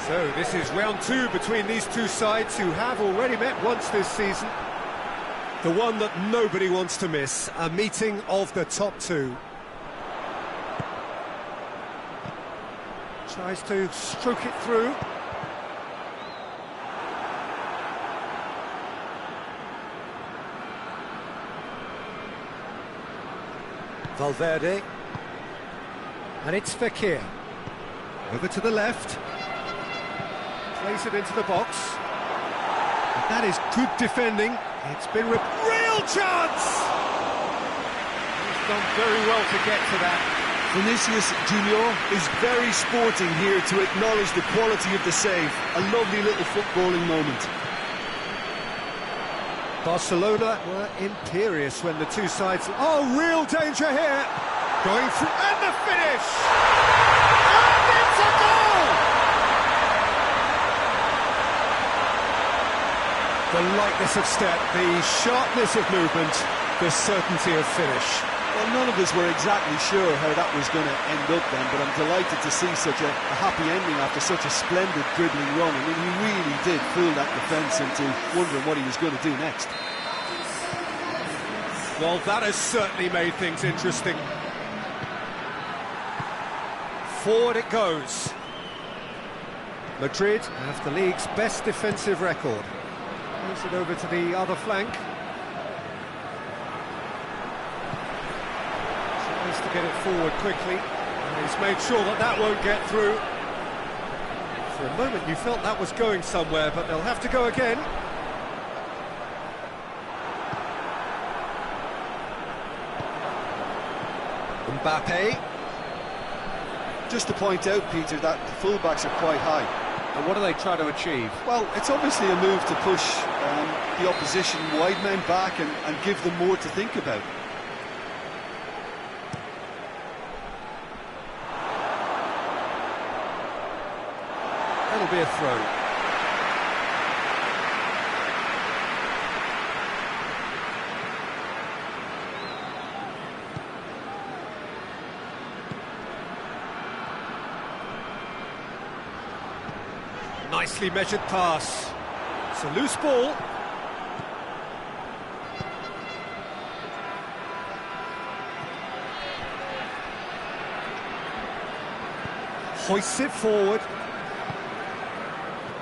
So this is round two between these two sides who have already met once this season. The one that nobody wants to miss, a meeting of the top two. Tries to stroke it through. Valverde. And it's Fekir. Over to the left. Plays it into the box. And that is good defending. It's been real chance! He's done very well to get to that. Vinicius Junior is very sporting here to acknowledge the quality of the save. A lovely little footballing moment. Barcelona were imperious when the two sides... Oh, real danger here! Going through... And the finish! And it's a goal! The lightness of step, the sharpness of movement, the certainty of finish. Well, none of us were exactly sure how that was going to end up then, but I'm delighted to see such a happy ending after such a splendid dribbling run. I mean, he really did fool that defence into wondering what he was going to do next. Well, that has certainly made things interesting. Forward it goes. Madrid have the league's best defensive record. Moves it over to the other flank. Tries to get it forward quickly. And he's made sure that that won't get through. For a moment you felt that was going somewhere, but they'll have to go again. Mbappe. Just to point out, Peter, that the fullbacks are quite high. And what do they try to achieve? Well, it's obviously a move to push the opposition wide men back and give them more to think about. That'll be a throw. Nicely measured pass. It's a loose ball. Hoists it forward.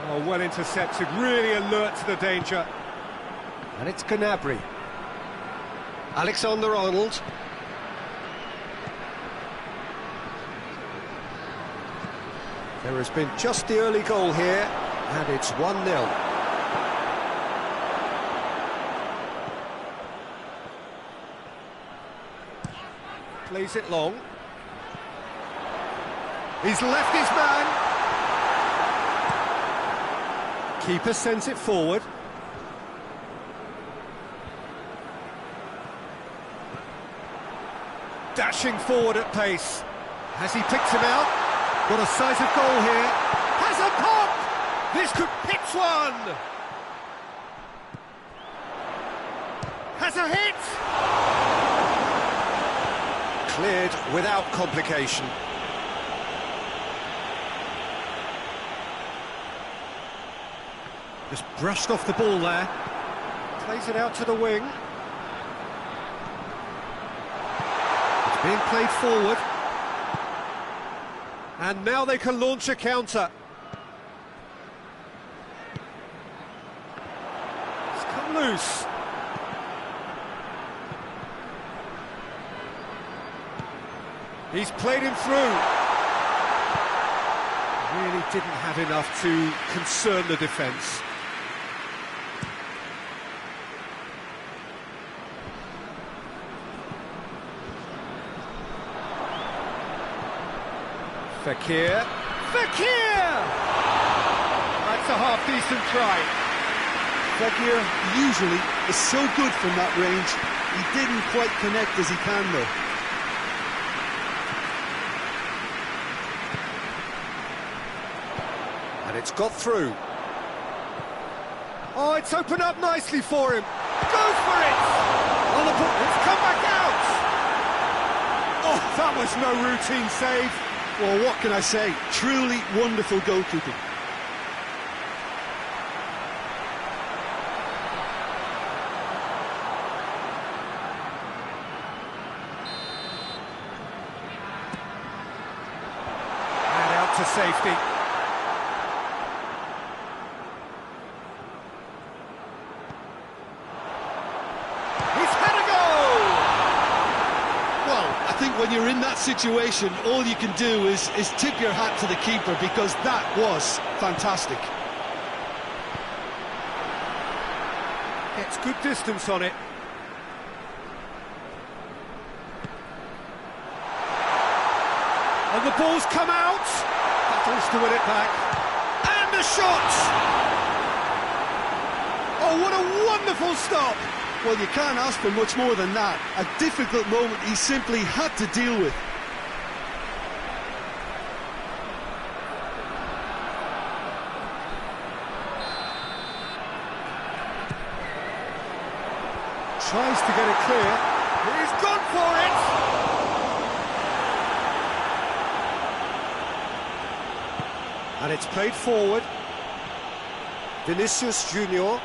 Oh, well intercepted, really alert to the danger. And it's Gnabry. Alexander-Arnold. There has been just the early goal here, and it's 1-0. Plays it long. He's left his man. Keeper sends it forward. Dashing forward at pace. Has he picked him out? What a size of goal here. Has a pop! This could hit one! Has a hit! Cleared without complication. Just brushed off the ball there. Plays it out to the wing. It's being played forward. And now they can launch a counter. It's come loose. He's played him through. Really didn't have enough to concern the defence. Fekir. Fekir! That's a half-decent try. Fekir usually is so good from that range. He didn't quite connect as he can, though. And it's got through. Oh, it's opened up nicely for him. Go for it! On the ball, it's come back out! Oh, that was no routine save. Well, what can I say? Truly wonderful goalkeeping. And out to safety. I think when you're in that situation, all you can do is tip your hat to the keeper, because that was fantastic. Gets good distance on it. And the ball's come out. Battles to win it back. And the shot! Oh, what a wonderful stop! Well, you can't ask for much more than that. A difficult moment he simply had to deal with. Tries to get it clear. He's gone for it! And it's played forward. Vinicius Junior.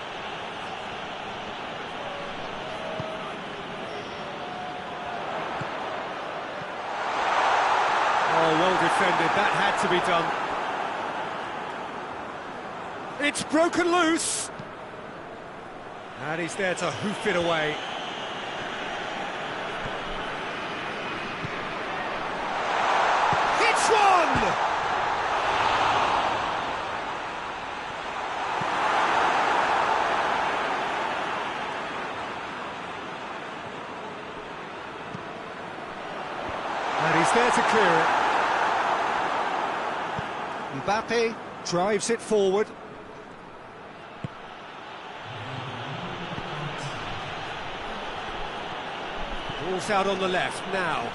Oh, well defended, that had to be done. It's broken loose. And he's there to hoof it away. Hits one! And he's there to clear it. Mbappe drives it forward. Ball's out on the left now.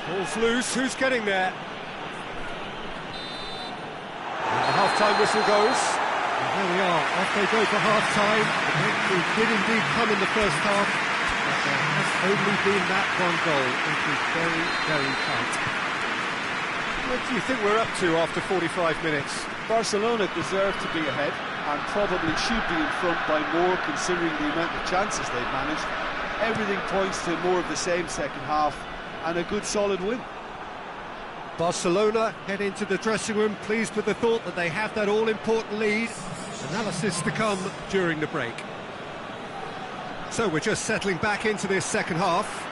Ball's loose, who's getting there? And the half-time whistle goes. And there we are, off they go for half-time. The victory did indeed come in the first half, but there has only been that one goal. It is very, very tight. What do you think we're up to after 45 minutes? Barcelona deserve to be ahead and probably should be in front by more, considering the amount of chances they've managed. Everything points to more of the same second half and a good solid win. Barcelona head into the dressing room pleased with the thought that they have that all-important lead. Analysis to come during the break. So we're just settling back into this second half.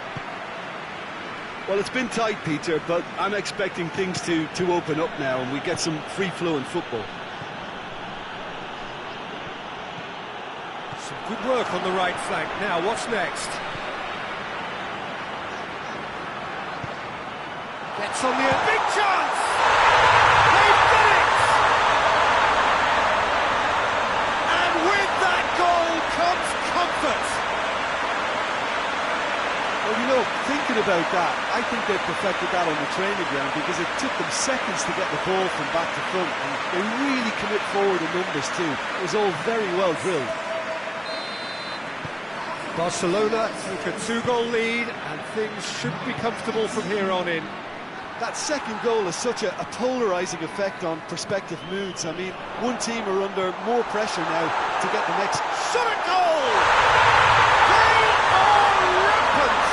Well, it's been tight, Peter, but I'm expecting things to open up now and we get some free-flowing football. Some good work on the right flank. Now, what's next? Gets on the big chance! They've done it! And with that goal comes comfort. Well, you know, thinking about that, I think they perfected that on the training ground, because it took them seconds to get the ball from back to front, and they really commit forward in numbers too. It was all very well drilled. Barcelona take a 2-goal lead, and things should be comfortable from here on in. That second goal has such a polarising effect on prospective moods. I mean, one team are under more pressure now to get the next shot at goal! They are rampant!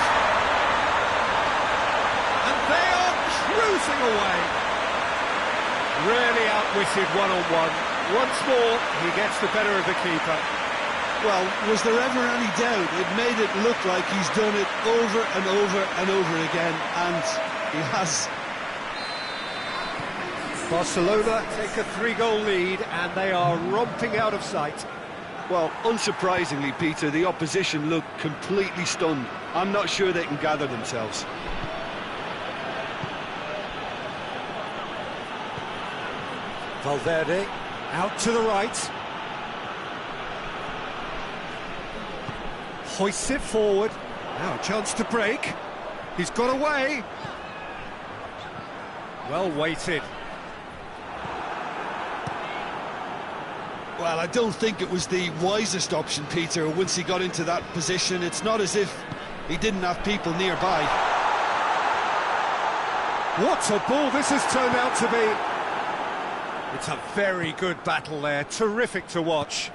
And they are cruising away. Really outwitted one-on-one. Once more, he gets the better of the keeper. Well, was there ever any doubt? It made it look like he's done it over and over and over again, and he has. Barcelona take a 3-goal lead, and they are romping out of sight. Well, unsurprisingly, Peter, the opposition look completely stunned. I'm not sure they can gather themselves. Valverde out to the right. Hoists it forward. Now a chance to break. He's got away. Well weighted. Well, I don't think it was the wisest option, Peter, once he got into that position. It's not as if he didn't have people nearby. What a ball this has turned out to be. It's a very good battle there, terrific to watch.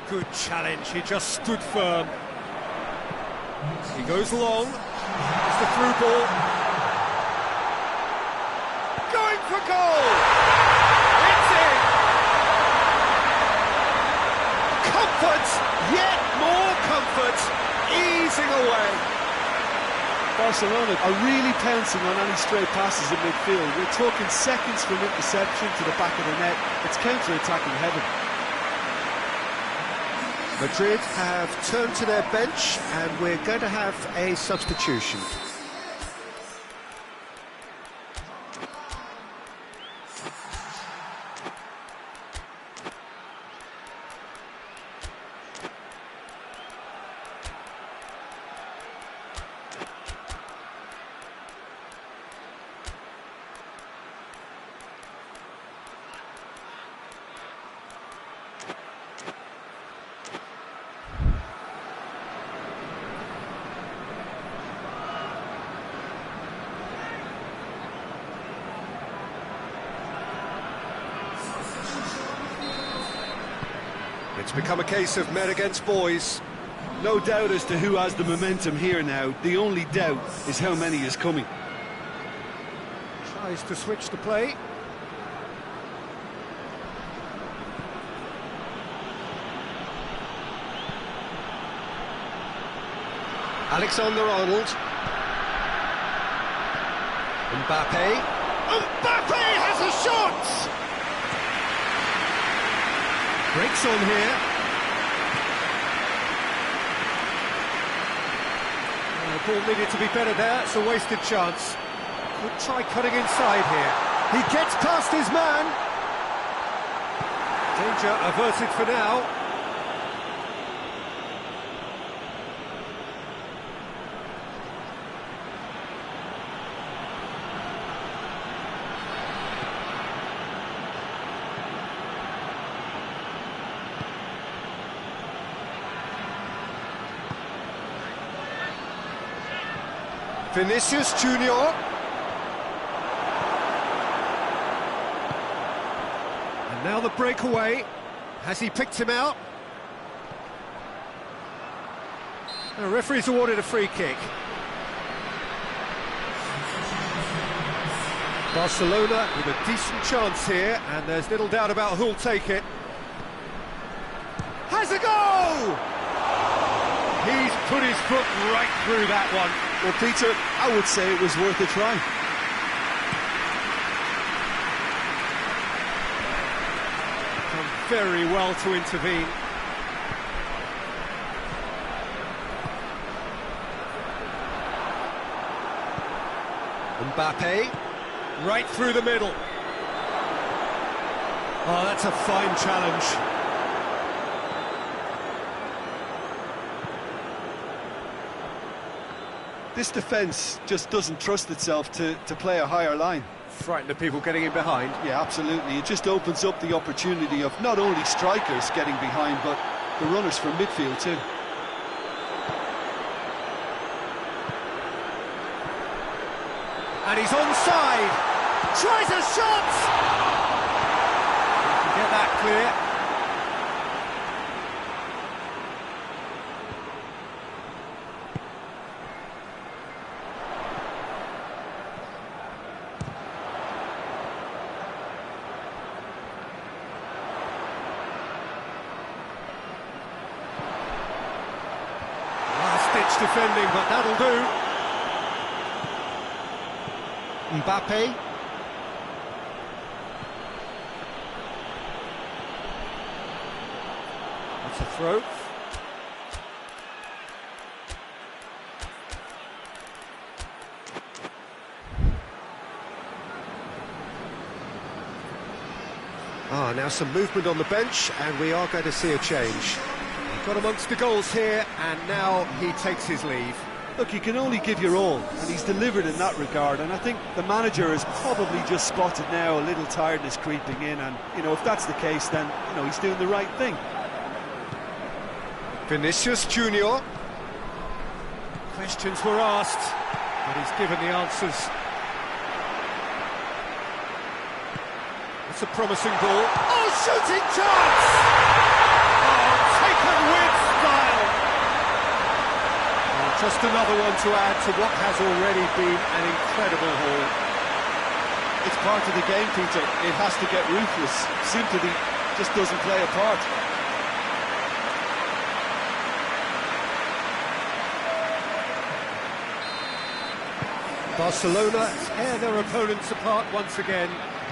Good challenge, he just stood firm. He goes long, it's the through ball. Going for goal! It's in! Comfort, yet more comfort, easing away. Barcelona are really pouncing on any stray passes in midfield. We're talking seconds from interception to the back of the net. It's counter-attacking heaven. Madrid have turned to their bench and we're going to have a substitution. It's become a case of men against boys. No doubt as to who has the momentum here now. The only doubt is how many is coming. Tries to switch the play. Alexander-Arnold. Mbappe. Mbappe has a shot! Breaks on here. The ball needed to be better there, it's a wasted chance. Could try cutting inside here. He gets past his man. Danger averted for now. Vinicius Junior. And now the breakaway. Has he picked him out? The referee's awarded a free kick. Barcelona with a decent chance here, and there's little doubt about who'll take it. Has a goal! He's put his foot right through that one. Well, Peter, I would say it was worth a try. Done very well to intervene. Mbappe, right through the middle. Oh, that's a fine challenge. This defence just doesn't trust itself to play a higher line. Frightened of people getting in behind. Yeah, absolutely. It just opens up the opportunity of not only strikers getting behind, but the runners from midfield too. And he's onside. Tries a shot. He can get that clear. Last-ditch defending, but that'll do. Mbappe. That's a throw. Now some movement on the bench, and we are going to see a change. He got amongst the goals here, and now he takes his leave. Look, you can only give your all, and he's delivered in that regard, and I think the manager has probably just spotted now a little tiredness creeping in, and, you know, if that's the case, then, you know, he's doing the right thing. Vinicius Junior. Questions were asked. But he's given the answers. It's a promising ball. Oh, shooting chance! Oh, taken with style! Oh, just another one to add to what has already been an incredible haul. It's part of the game, Peter. It has to get ruthless. Sympathy just doesn't play a part. Barcelona tear their opponents apart once again.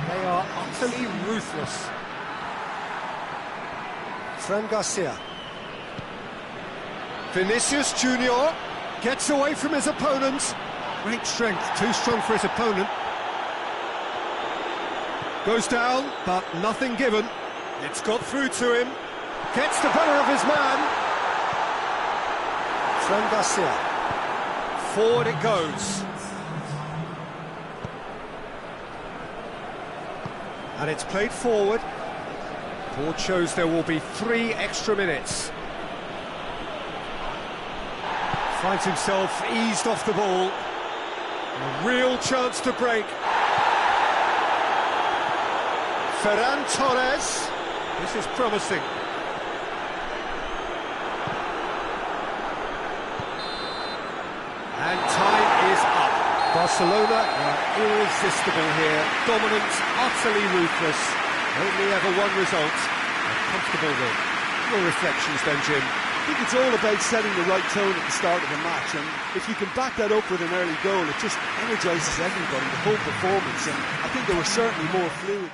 They are utterly ruthless. Fran Garcia. Vinicius Junior gets away from his opponent. Great strength, too strong for his opponent. Goes down, but nothing given. It's got through to him. Gets the better of his man. Fran Garcia. Forward it goes. And it's played forward. Board shows there will be 3 extra minutes. Finds himself eased off the ball. A real chance to break. Ferran Torres. This is promising. And time is up. Barcelona are irresistible here. Dominant, utterly ruthless. Only ever one result. A comfortable win. Your reflections then, Jim? I think it's all about setting the right tone at the start of the match, and if you can back that up with an early goal, it just energises everybody, the whole performance, and I think they were certainly more fluid.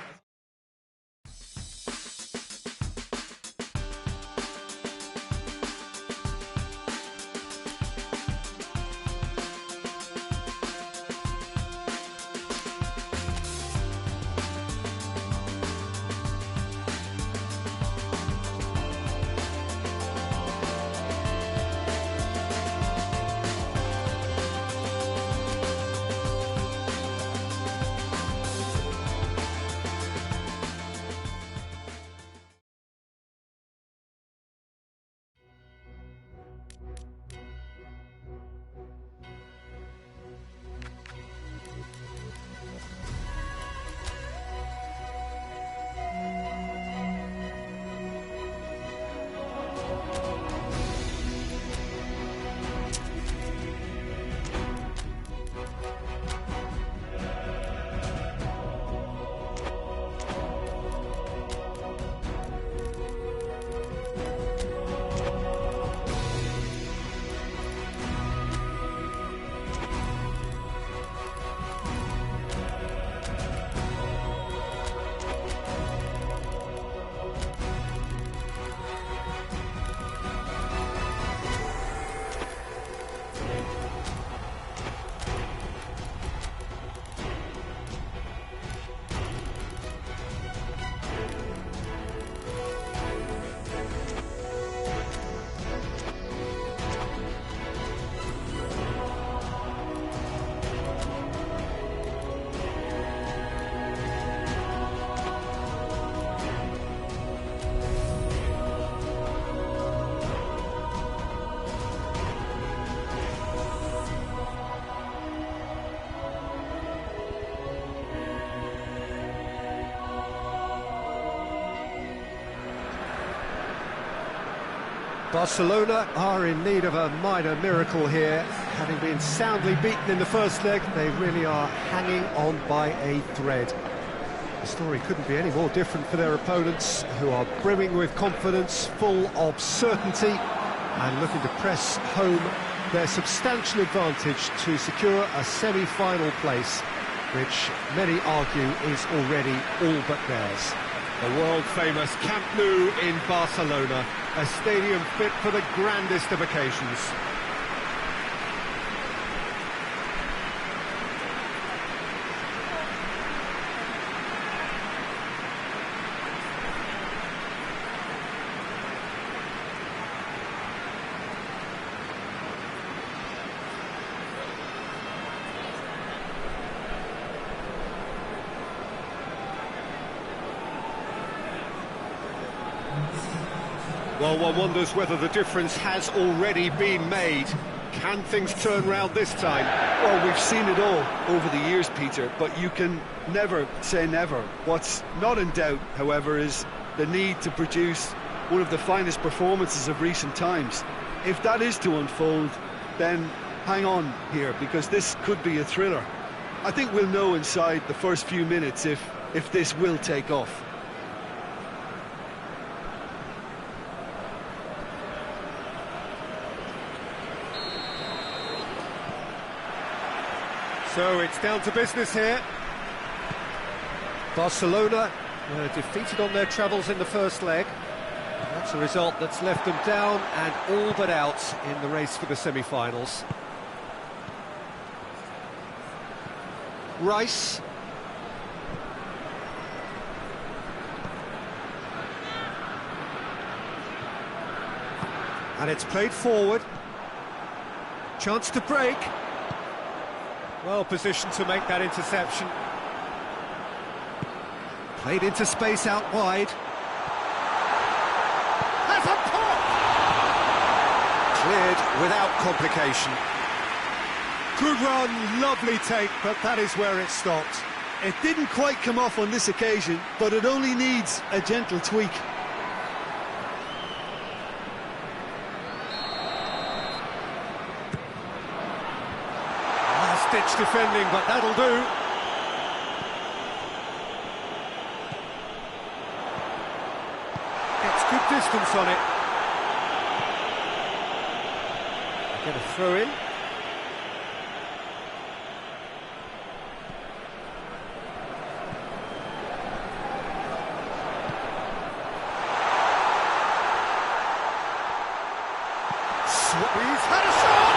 Barcelona are in need of a minor miracle here. Having been soundly beaten in the first leg, they really are hanging on by a thread. The story couldn't be any more different for their opponents, who are brimming with confidence, full of certainty, and looking to press home their substantial advantage to secure a semi-final place, which many argue is already all but theirs. The world-famous Camp Nou in Barcelona, a stadium fit for the grandest of occasions. Well, one wonders whether the difference has already been made. Can things turn round this time? Well, we've seen it all over the years, Peter, but you can never say never. What's not in doubt, however, is the need to produce one of the finest performances of recent times. If that is to unfold, then hang on here, because this could be a thriller. I think we'll know inside the first few minutes if this will take off. So it's down to business here. Barcelona defeated on their travels in the first leg. That's a result that's left them down and all but out in the race for the semi-finals. Rice. And it's played forward. Chance to break. Well positioned to make that interception. Played into space out wide. Has a pop! Cleared without complication. Good run, lovely take, but that is where it stopped. It didn't quite come off on this occasion, but it only needs a gentle tweak. Ditch defending, but that'll do. Gets good distance on it. Get a throw in. He's had a shot!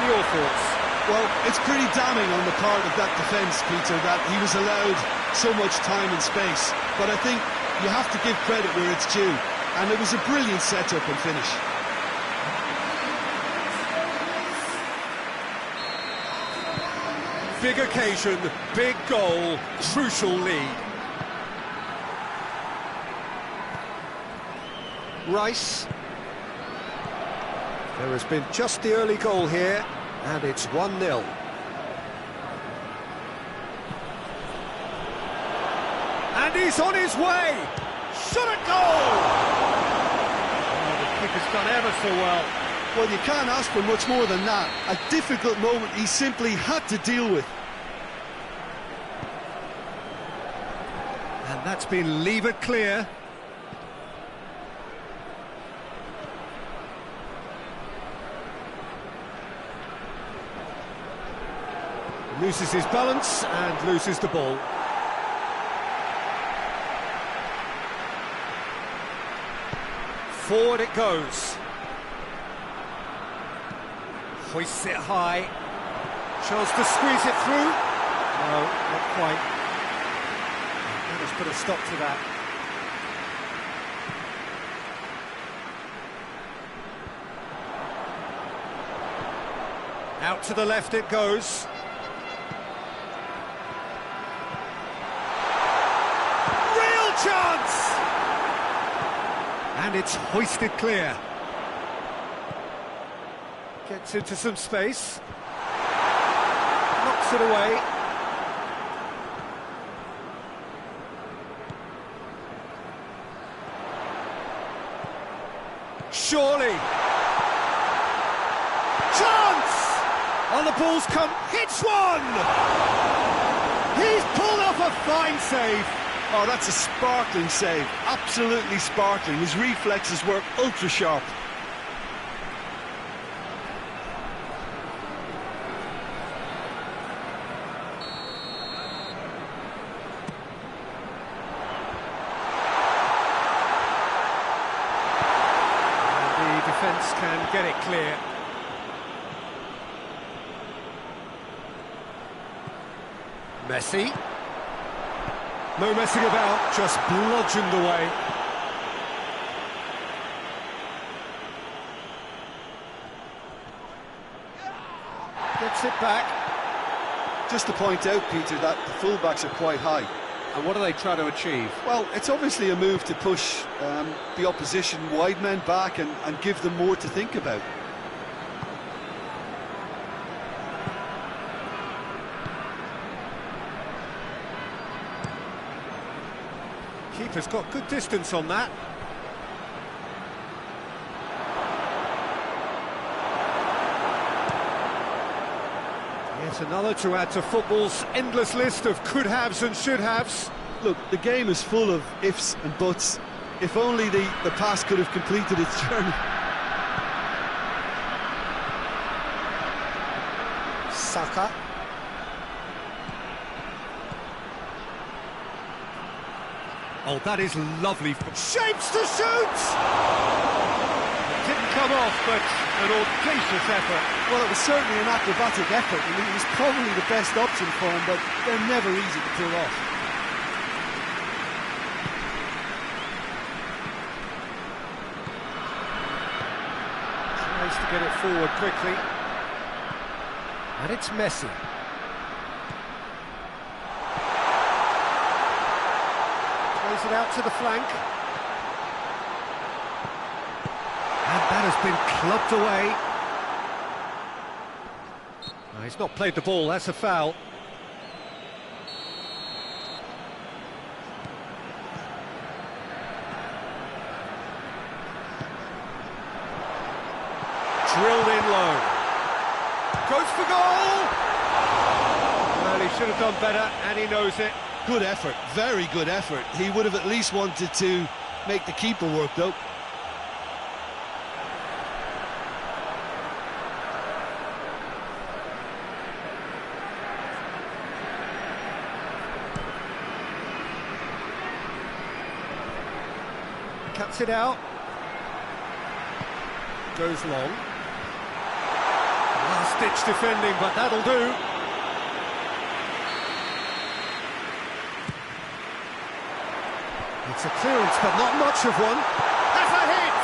Your thoughts? Well, it's pretty damning on the part of that defence, Peter, that he was allowed so much time and space. But I think you have to give credit where it's due, and it was a brilliant setup and finish. Big occasion, big goal, crucial lead. Rice. There has been just the early goal here, and it's 1-0. And he's on his way! Shot at goal! Oh, the keeper's done ever so well. Well, you can't ask for much more than that. A difficult moment he simply had to deal with. And that's been levered clear. Loses his balance and loses the ball. Forward it goes. Hoists it high. Chance to squeeze it through. No, not quite. Let us put a stop to that. Out to the left it goes. Chance! And it's hoisted clear. Gets into some space. Knocks it away. Surely. Chance! On the ball's come. Hits one! He's pulled off a fine save. Oh, that's a sparkling save, absolutely sparkling. His reflexes were ultra sharp. And the defence can get it clear. Messi. No messing about, just bludgeoned away. Gets it back. Just to point out, Peter, that the fullbacks are quite high. And what do they try to achieve? Well, it's obviously a move to push the opposition wide men back and give them more to think about. Keeper's got good distance on that. Yet another to add to football's endless list of could-haves and should-haves. Look, the game is full of ifs and buts. If only the pass could have completed its journey. Saka. Oh, that is lovely. Shapes to shoot! It didn't come off, but an audacious effort. Well, it was certainly an acrobatic effort. I mean, it was probably the best option for him, but they're never easy to pull off. Tries to get it forward quickly. And it's Messi. Plays it out to the flank. And that has been clubbed away. No, he's not played the ball, that's a foul. Drilled in low. Goes for goal! Well, he should have done better, and he knows it. Good effort, very good effort. He would have at least wanted to make the keeper work, though. Cuts it out. Goes long. Last-ditch defending, but that'll do. It's a clearance, but not much of one. Has a hit!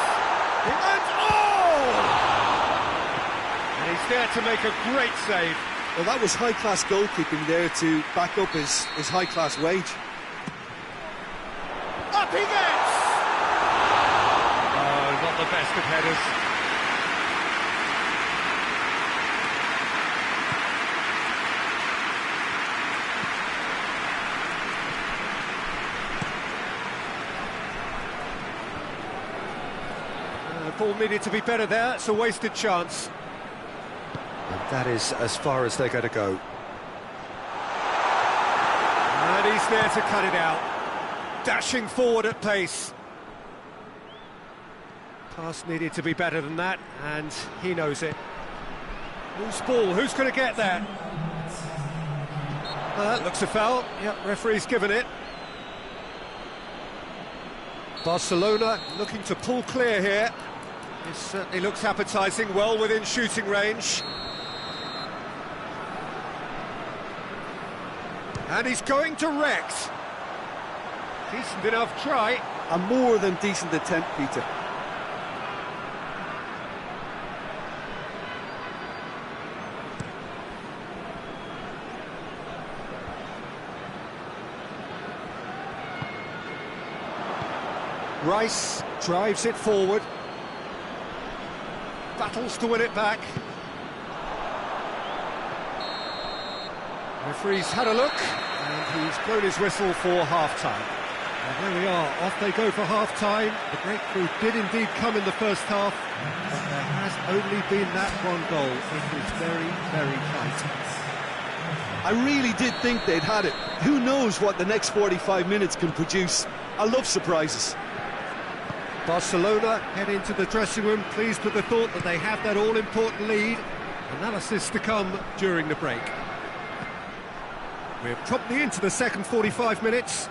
It went... Oh! And he's there to make a great save. Well, that was high-class goalkeeping there to back up his high-class wage. Up he gets! Oh, not the best of headers. The ball needed to be better there, it's a wasted chance. And that is as far as they're going to go. And he's there to cut it out. Dashing forward at pace. Pass needed to be better than that, and he knows it. Loose ball, who's going to get there? Well, that looks a foul. Yep, referee's given it. Barcelona looking to pull clear here. This certainly looks appetising, well within shooting range. And he's going direct. Decent enough try. A more than decent attempt, Peter. Rice drives it forward. Battles to win it back. Referee's had a look, and he's blown his whistle for half-time. And there we are, off they go for half-time. The breakthrough did indeed come in the first half, but there has only been that one goal. It is very, very tight. I really did think they'd had it. Who knows what the next 45 minutes can produce? I love surprises. Barcelona head into the dressing room pleased with the thought that they have that all-important lead. Analysis to come during the break. We're promptly into the second 45 minutes.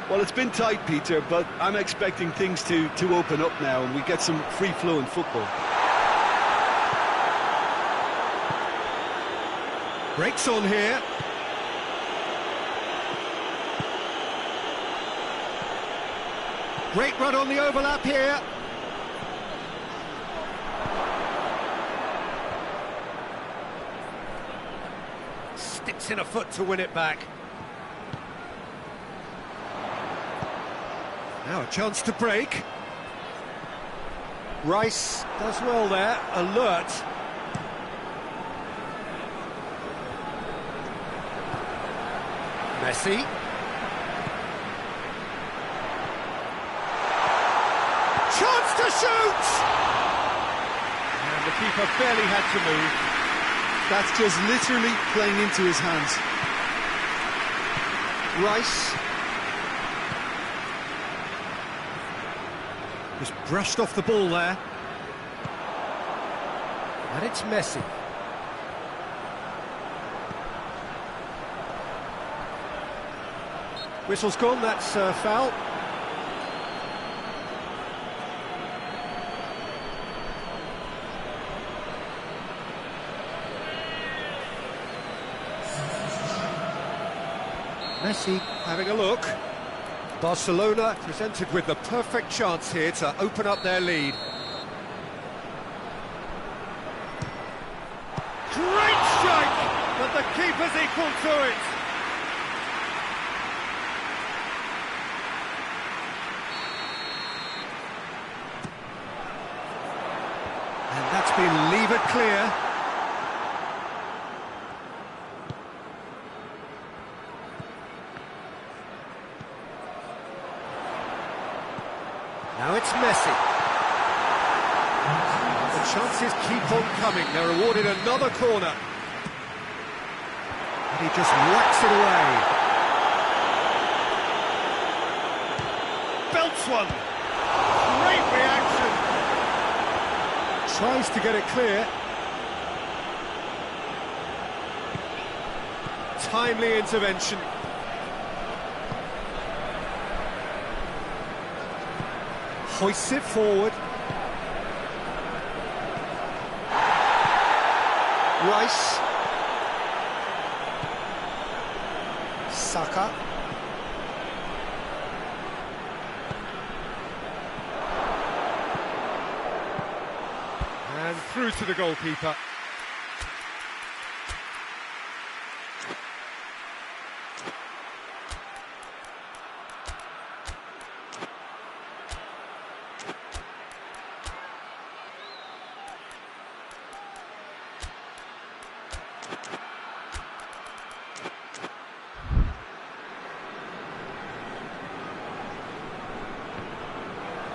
Well, it's been tight, Peter, but I'm expecting things to open up now and we get some free-flowing football. Breaks on here. Great run on the overlap here. Sticks in a foot to win it back. Now a chance to break. Rice does well there, alert. Messi. Chance to shoot! And the keeper barely had to move. That's just literally playing into his hands. Rice. Just brushed off the ball there. And it's Messi. Whistle's gone, that's a foul. Messi having a look. Barcelona presented with the perfect chance here to open up their lead. Great strike, but the keeper's equal to it. And that's been levered clear. Now it's Messi. The chances keep on coming. They're awarded another corner. And he just whacks it away. Belts one. Great reaction. Tries to get it clear. Timely intervention. Hoists it forward. Rice. Saka. And through to the goalkeeper.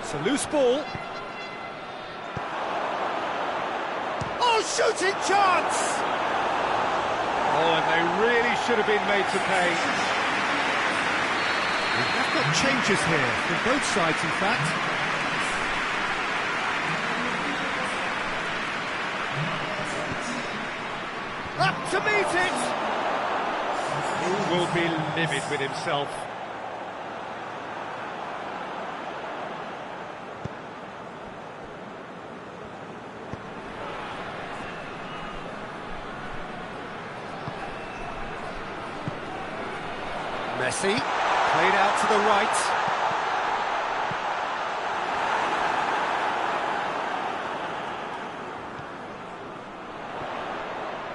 It's a loose ball. Oh, shooting chance! Oh, and they really should have been made to pay. We've got changes here, from both sides, in fact. Up to meet it! He will be livid with himself. Messi, played out to the right.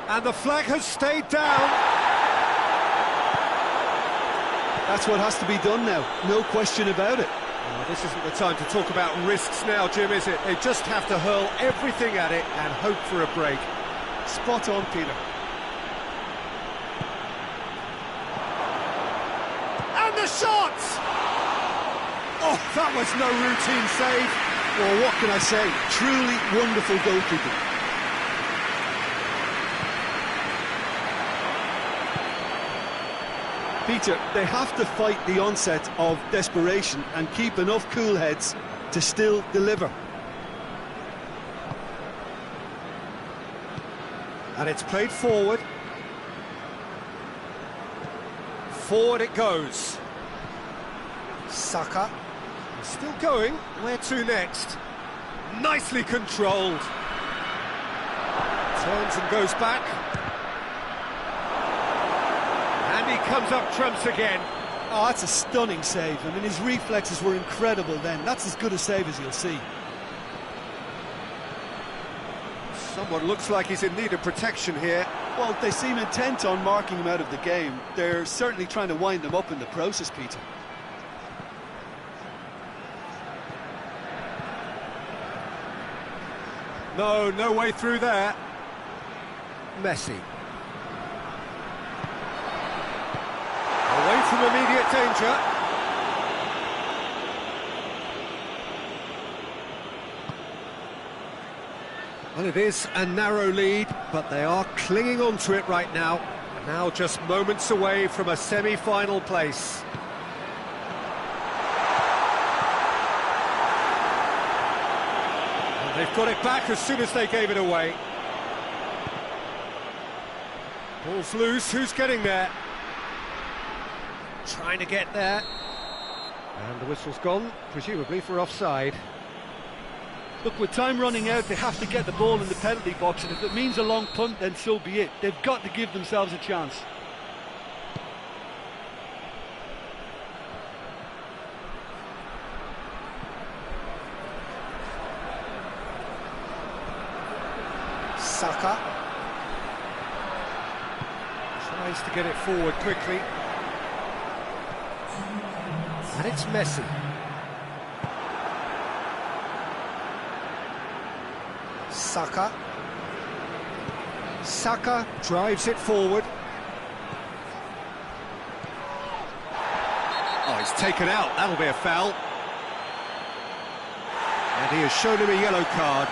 And the flag has stayed down. That's what has to be done now, no question about it. Oh, this isn't the time to talk about risks now, Jim, is it? They just have to hurl everything at it and hope for a break. Spot on, Peter. The shot! Oh, that was no routine save. Well, what can I say? Truly wonderful goalkeeping. Peter, they have to fight the onset of desperation and keep enough cool heads to still deliver. And it's played forward. Forward it goes. Saka, still going, where to next? Nicely controlled. Turns and goes back. And he comes up trumps again. Oh, that's a stunning save. I mean, his reflexes were incredible then. That's as good a save as you'll see. Someone looks like he's in need of protection here. Well, they seem intent on marking him out of the game. They're certainly trying to wind him up in the process, Peter. No, no way through there. Messi. Away from immediate danger. Well, it is a narrow lead, but they are clinging on to it right now. Now just moments away from a semi-final place. And they've got it back as soon as they gave it away. Ball's loose, who's getting there? Trying to get there. And the whistle's gone, presumably for offside. Look, with time running out, they have to get the ball in the penalty box, and if it means a long punt, then so be it. They've got to give themselves a chance. Saka. Tries to get it forward quickly. And it's Messi. Saka. Saka drives it forward. Oh, he's taken out. That'll be a foul. And he has shown him a yellow card.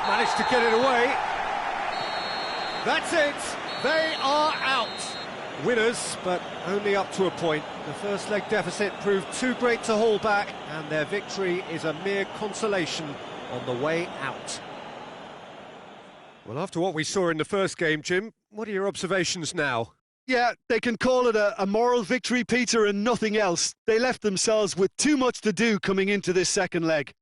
Managed to get it away. That's it. They are out. Winners, but only up to a point. The first leg deficit proved too great to hold back, and their victory is a mere consolation on the way out. Well, after what we saw in the first game, Jim, what are your observations now? Yeah, they can call it a moral victory, Peter, and nothing else. They left themselves with too much to do coming into this second leg.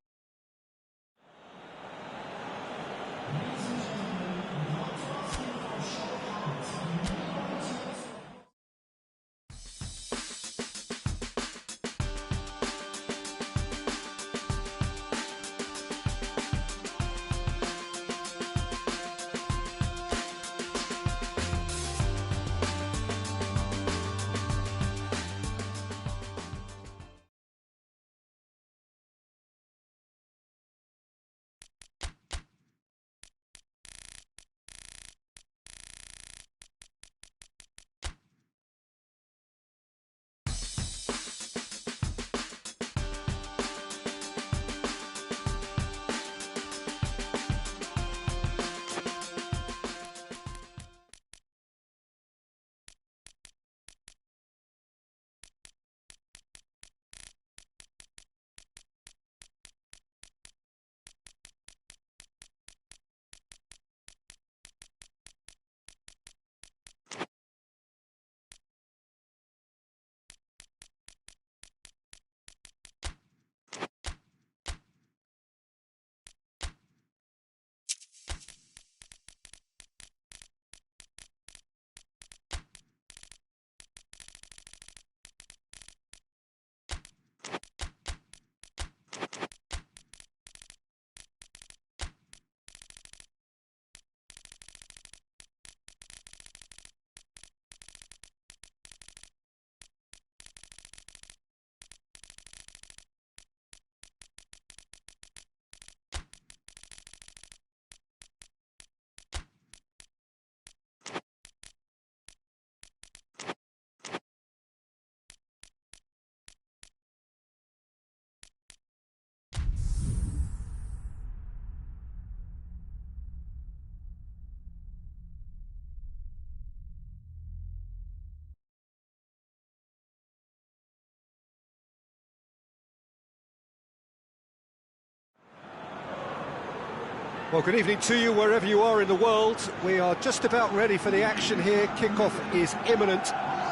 Well, good evening to you wherever you are in the world. We are just about ready for the action here. Kickoff is imminent.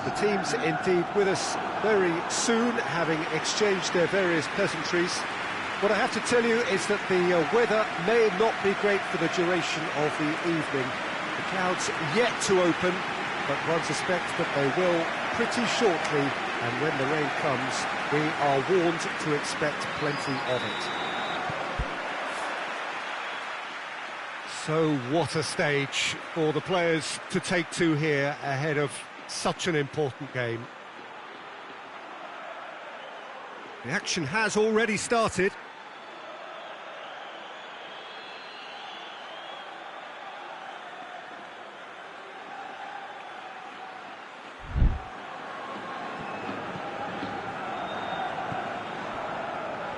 The team's indeed with us very soon, having exchanged their various pleasantries. What I have to tell you is that the weather may not be great for the duration of the evening. The clouds yet to open, but one suspects that they will pretty shortly, and when the rain comes, we are warned to expect plenty of it. So what a stage for the players to take to here ahead of such an important game. The action has already started.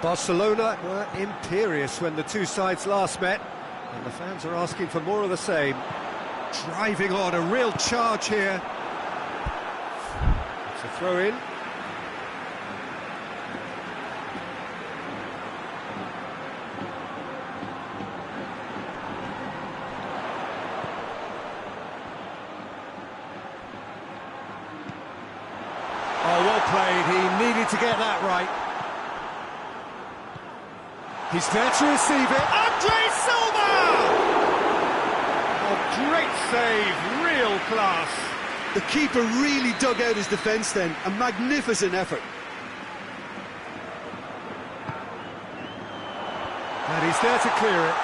Barcelona were imperious when the two sides last met, and the fans are asking for more of the same. Driving on, a real charge here. It's a throw-in. Oh, well played. He needed to get that right. He's there to receive it. Andre Silva! Oh, great save, real class. The keeper really dug out his defence then. A magnificent effort. And he's there to clear it.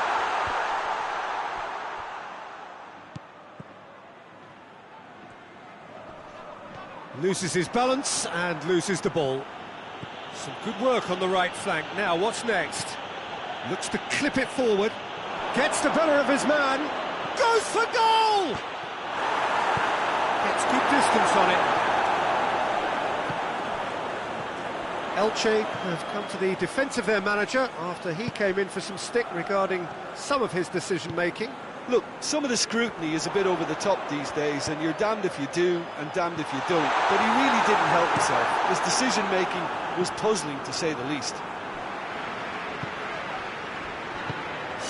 Loses his balance and loses the ball. Some good work on the right flank. Now, what's next? Looks to clip it forward. Gets the better of his man. Goes for goal! Gets good distance on it. Elche have come to the defence of their manager after he came in for some stick regarding some of his decision-making. Look, some of the scrutiny is a bit over the top these days, and you're damned if you do and damned if you don't. But he really didn't help himself. His decision-making was puzzling, to say the least.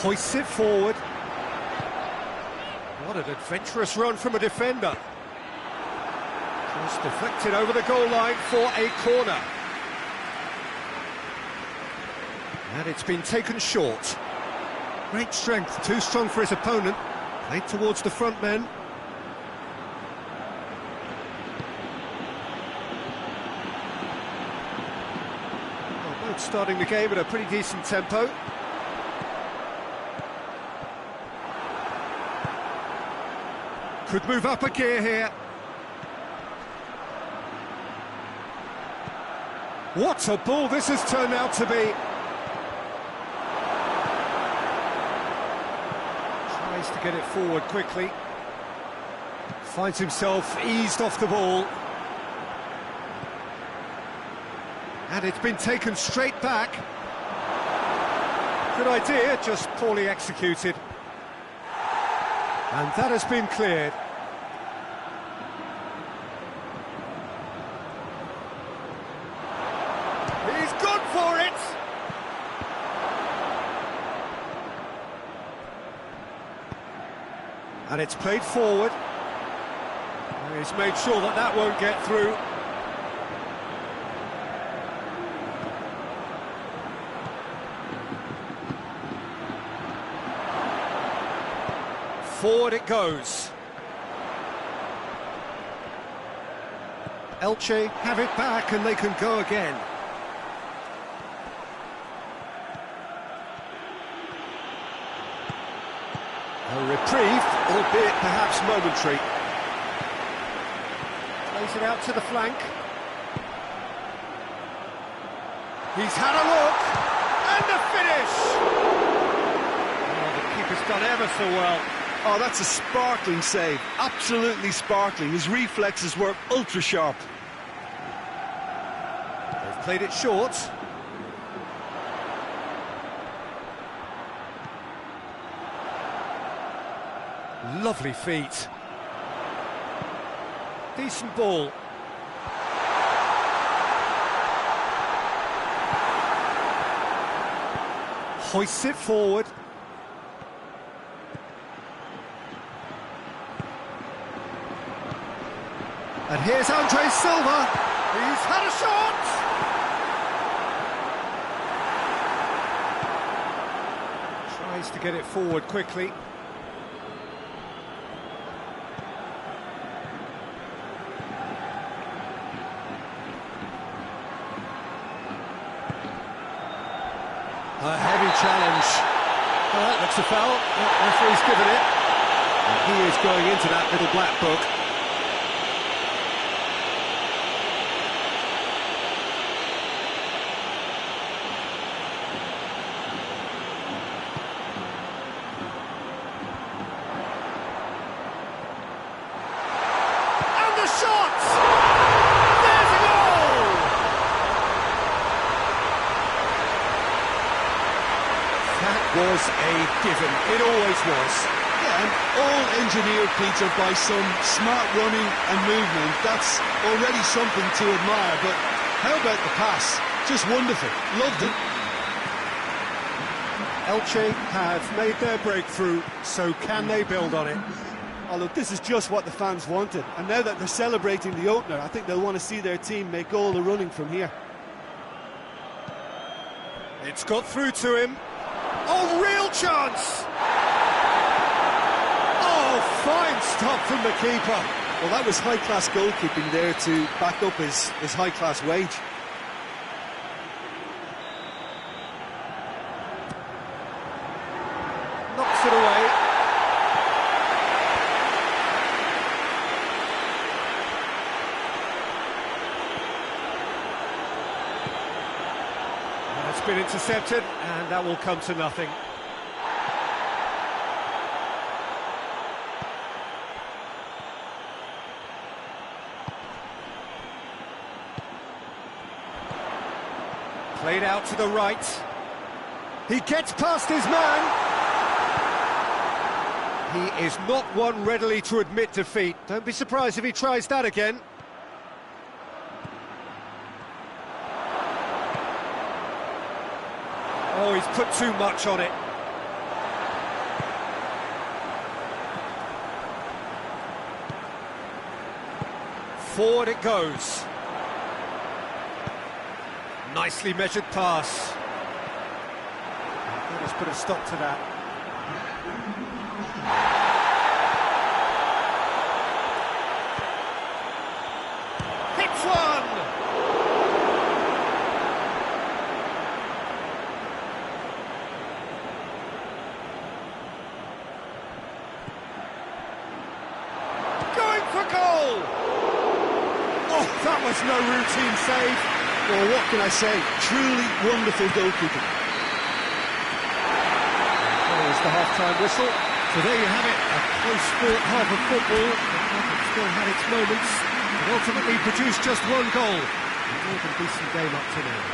Hoists it forward. What an adventurous run from a defender. Just deflected over the goal line for a corner. And it's been taken short. Great strength, too strong for his opponent. Played towards the front men. Well, both starting the game at a pretty decent tempo. Could move up a gear here. What a ball this has turned out to be. Tries to get it forward quickly. Finds himself eased off the ball. And it's been taken straight back. Good idea, just poorly executed. And that has been cleared. He's gone for it! And it's played forward. And he's made sure that that won't get through. Forward it goes. Elche have it back and they can go again. A reprieve, albeit perhaps momentary. Plays it out to the flank. He's had a look, and the finish! Oh, the keeper's done ever so well. Oh, that's a sparkling save. Absolutely sparkling. His reflexes were ultra sharp. They've played it short. Lovely feet. Decent ball. Hoists it forward. And here's Andre Silva. He's had a shot! Tries to get it forward quickly. A heavy challenge. that looks a foul. Yeah, referee's given it. And he is going into that little black book. And the shot! There's a goal! That was a given. It always was. Yeah, and all engineered, Peter, by some smart running and movement. That's already something to admire, but how about the pass? Just wonderful. Loved it. Elche have made their breakthrough, so can they build on it? Oh, look, this is just what the fans wanted. And now that they're celebrating the opener, I think they'll want to see their team make all the running from here. It's got through to him. Oh, real chance! Oh, fine stop from the keeper. Well, that was high-class goalkeeping there to back up his high-class wage. Knocks it away. That's been intercepted, and that will come to nothing. Played out to the right. He gets past his man. He is not one readily to admit defeat. Don't be surprised if he tries that again. Oh, he's put too much on it. Forward it goes. Nicely measured pass. Let us put a stop to that. Hits one! Going for goal! Oh, that was no routine save. Well, what can I say? Truly wonderful goalkeeping. There's the half-time whistle. So there you have it, a close-fought half of football. It still had its moments, but ultimately produced just one goal. A more than decent game up to now.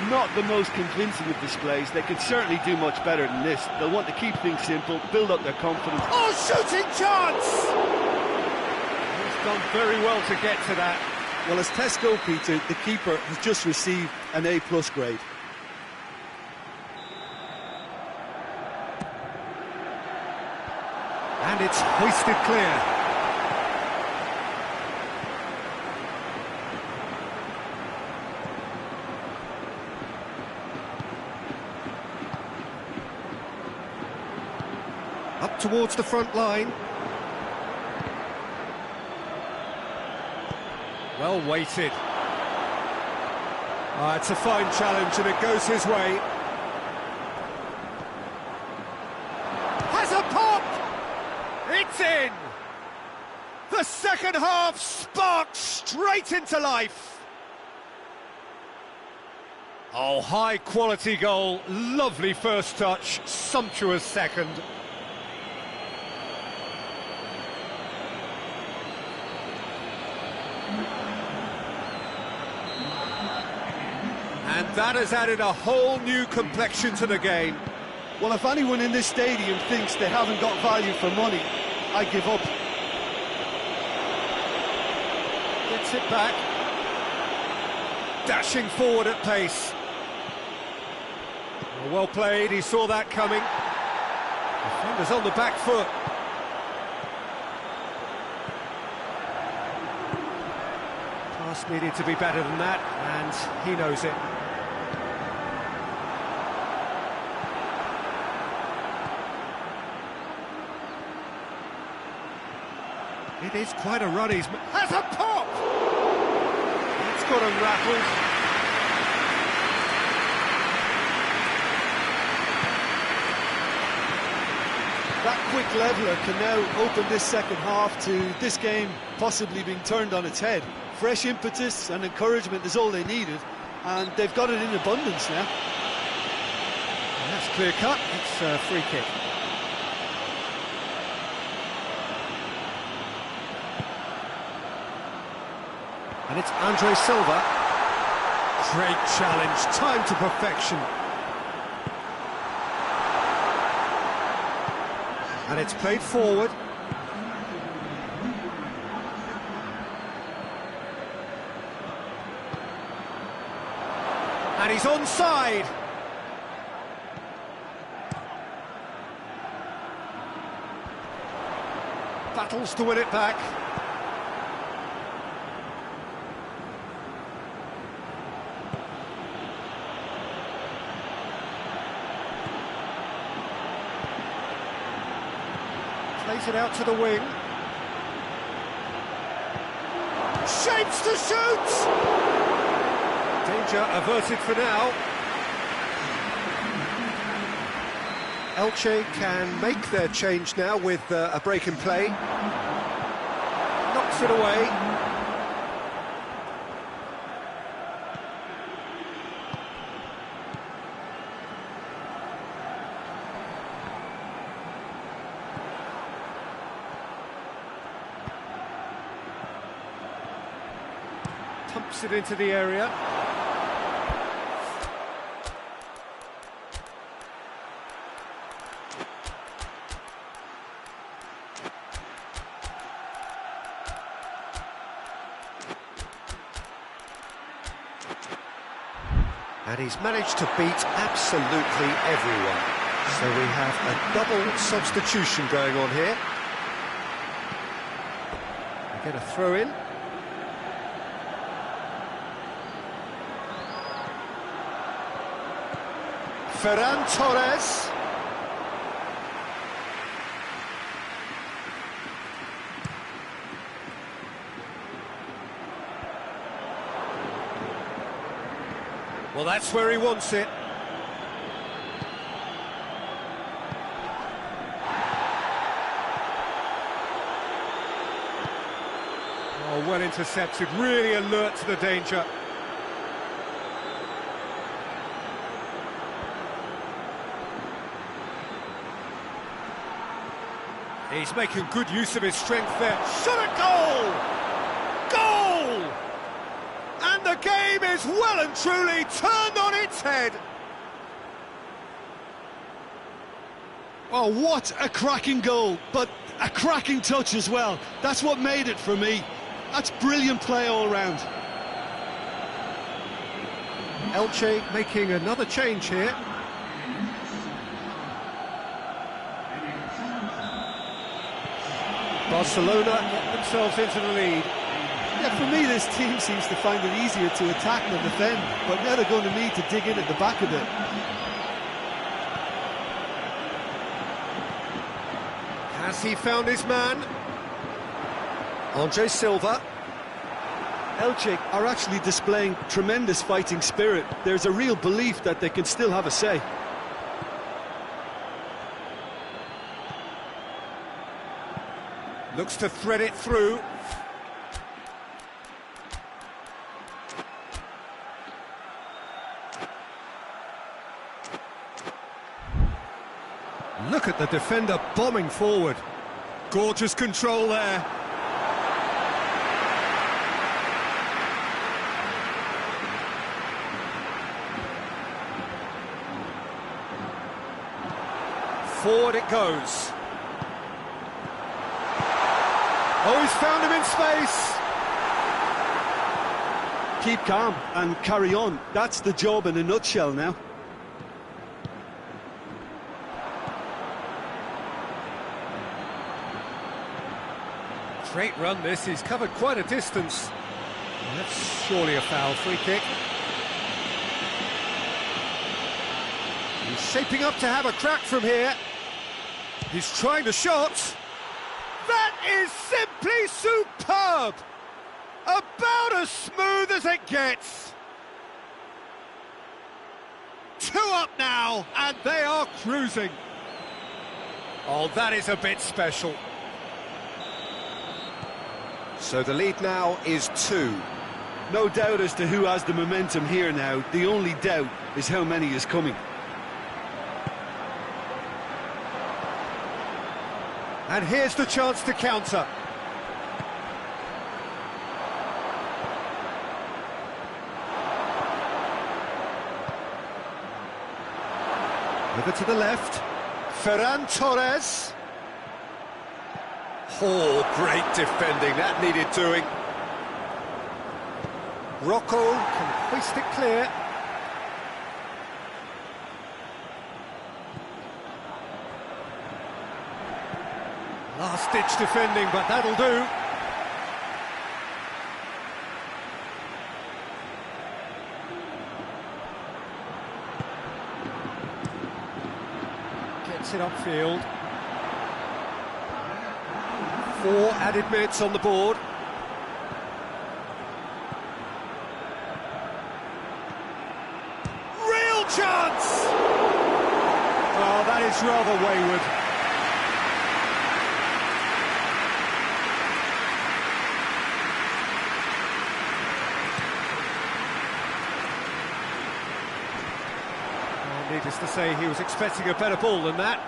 Not the most convincing of displays. They could certainly do much better than this. They'll want to keep things simple, build up their confidence. Oh, shooting chance! He's done very well to get to that. Well, as tests go, Peter, the keeper has just received an A+ grade. And it's hoisted clear. Up towards the front line. Well weighted. It's a fine challenge and it goes his way. Has a pop! It's in! The second half sparked straight into life. Oh, high quality goal, lovely first touch, sumptuous second. And that has added a whole new complexion to the game. Well, if anyone in this stadium thinks they haven't got value for money, I give up. Gets it back. Dashing forward at pace. Well played, he saw that coming. Defender's on the back foot. Pass needed to be better than that, and he knows it. It is quite a run, has a pop! It's got him rattled. That quick leveller can now open this second half to this game possibly being turned on its head. Fresh impetus and encouragement is all they needed, and they've got it in abundance now. And that's clear cut, it's a free kick. And it's Andre Silva. Great challenge, time to perfection. And it's played forward. And he's onside. Battles to win it back. Plays it out to the wing. Shapes to shoot! Danger averted for now. Elche can make their change now with a break in play. Knocks it away. Pumps it into the area. And he's managed to beat absolutely everyone. So we have a double substitution going on here. We get a throw in. Ferran Torres. Well, that's where he wants it. Oh, well intercepted, really alert to the danger. He's making good use of his strength there. Shot at goal! Goal! And the game is well and truly turned on its head. Oh, what a cracking goal, but a cracking touch as well. That's what made it for me. That's brilliant play all round. Elche making another change here. Barcelona get themselves into the lead. Yeah, for me, this team seems to find it easier to attack than defend, but now they're going to need to dig in at the back a bit. Has he found his man? Andre Silva. Elche are actually displaying tremendous fighting spirit. There's a real belief that they can still have a say. Looks to thread it through. Look at the defender bombing forward. Gorgeous control there. Forward it goes. Oh, he's found him in space. Keep calm and carry on. That's the job in a nutshell now. Great run this, he's covered quite a distance. That's surely a foul, free kick. He's shaping up to have a crack from here. He's trying the shot. That is simply superb! About as smooth as it gets. 2 up now, and they are cruising. Oh, that is a bit special. So the lead now is 2. No doubt as to who has the momentum here now. The only doubt is how many is coming. And here's the chance to counter. Over to the left. Ferran Torres. Oh, great defending. That needed doing. Rocco can hoist it clear. Last-ditch defending, but that'll do. Gets it upfield. 4 added minutes on the board. Real chance! Oh, that is rather wayward. Needless to say, he was expecting a better ball than that.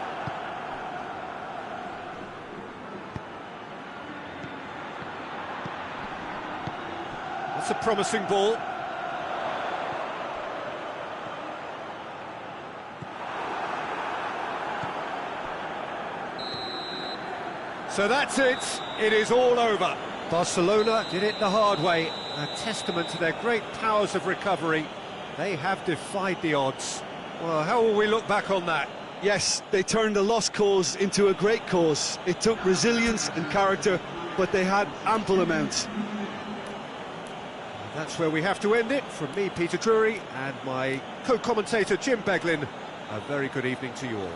That's a promising ball. So that's it. It is all over. Barcelona did it the hard way. A testament to their great powers of recovery. They have defied the odds. Well, how will we look back on that? Yes, they turned a lost cause into a great cause. It took resilience and character, but they had ample amounts. That's where we have to end it. From me, Peter Drury, and my co-commentator, Jim Beglin, a very good evening to you all.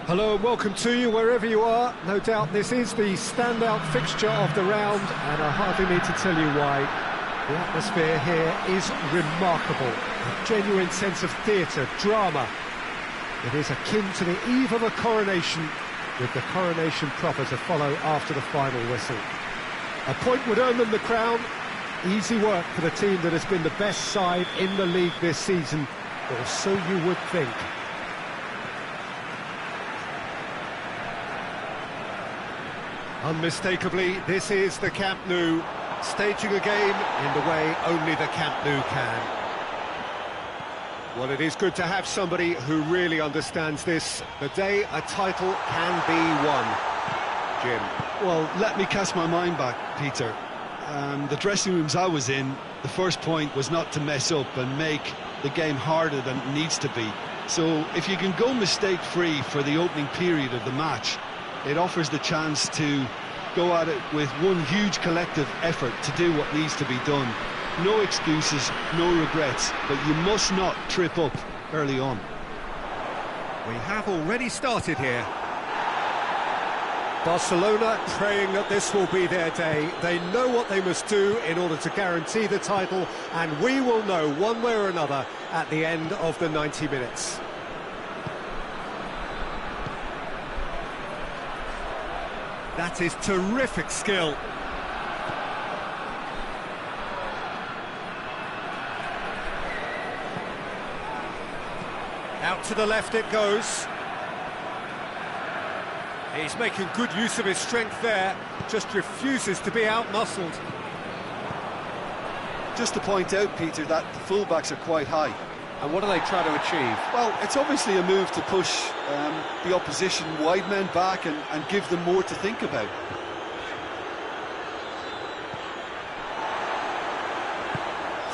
Hello and welcome to you wherever you are. No doubt this is the standout fixture of the round, and I hardly need to tell you why. The atmosphere here is remarkable. A genuine sense of theatre, drama. It is akin to the eve of a coronation, with the coronation proper to follow after the final whistle. A point would earn them the crown. Easy work for the team that has been the best side in the league this season, or so you would think. Unmistakably, this is the Camp Nou, staging a game in the way only the Camp Nou can. Well, it is good to have somebody who really understands this, the day a title can be won. Jim. Well, let me cast my mind back, Peter. The dressing rooms I was in, the first point was not to mess up and make the game harder than it needs to be. So if you can go mistake-free for the opening period of the match, it offers the chance to go at it with one huge collective effort to do what needs to be done. No excuses, no regrets, but you must not trip up early on. We have already started here. Barcelona praying that this will be their day. They know what they must do in order to guarantee the title, and we will know one way or another at the end of the 90 minutes. That is terrific skill. Out to the left it goes. He's making good use of his strength there, just refuses to be out-muscled. Just to point out, Peter, that the fullbacks are quite high. And what are they trying to achieve? Well, it's obviously a move to push the opposition wide men back and give them more to think about.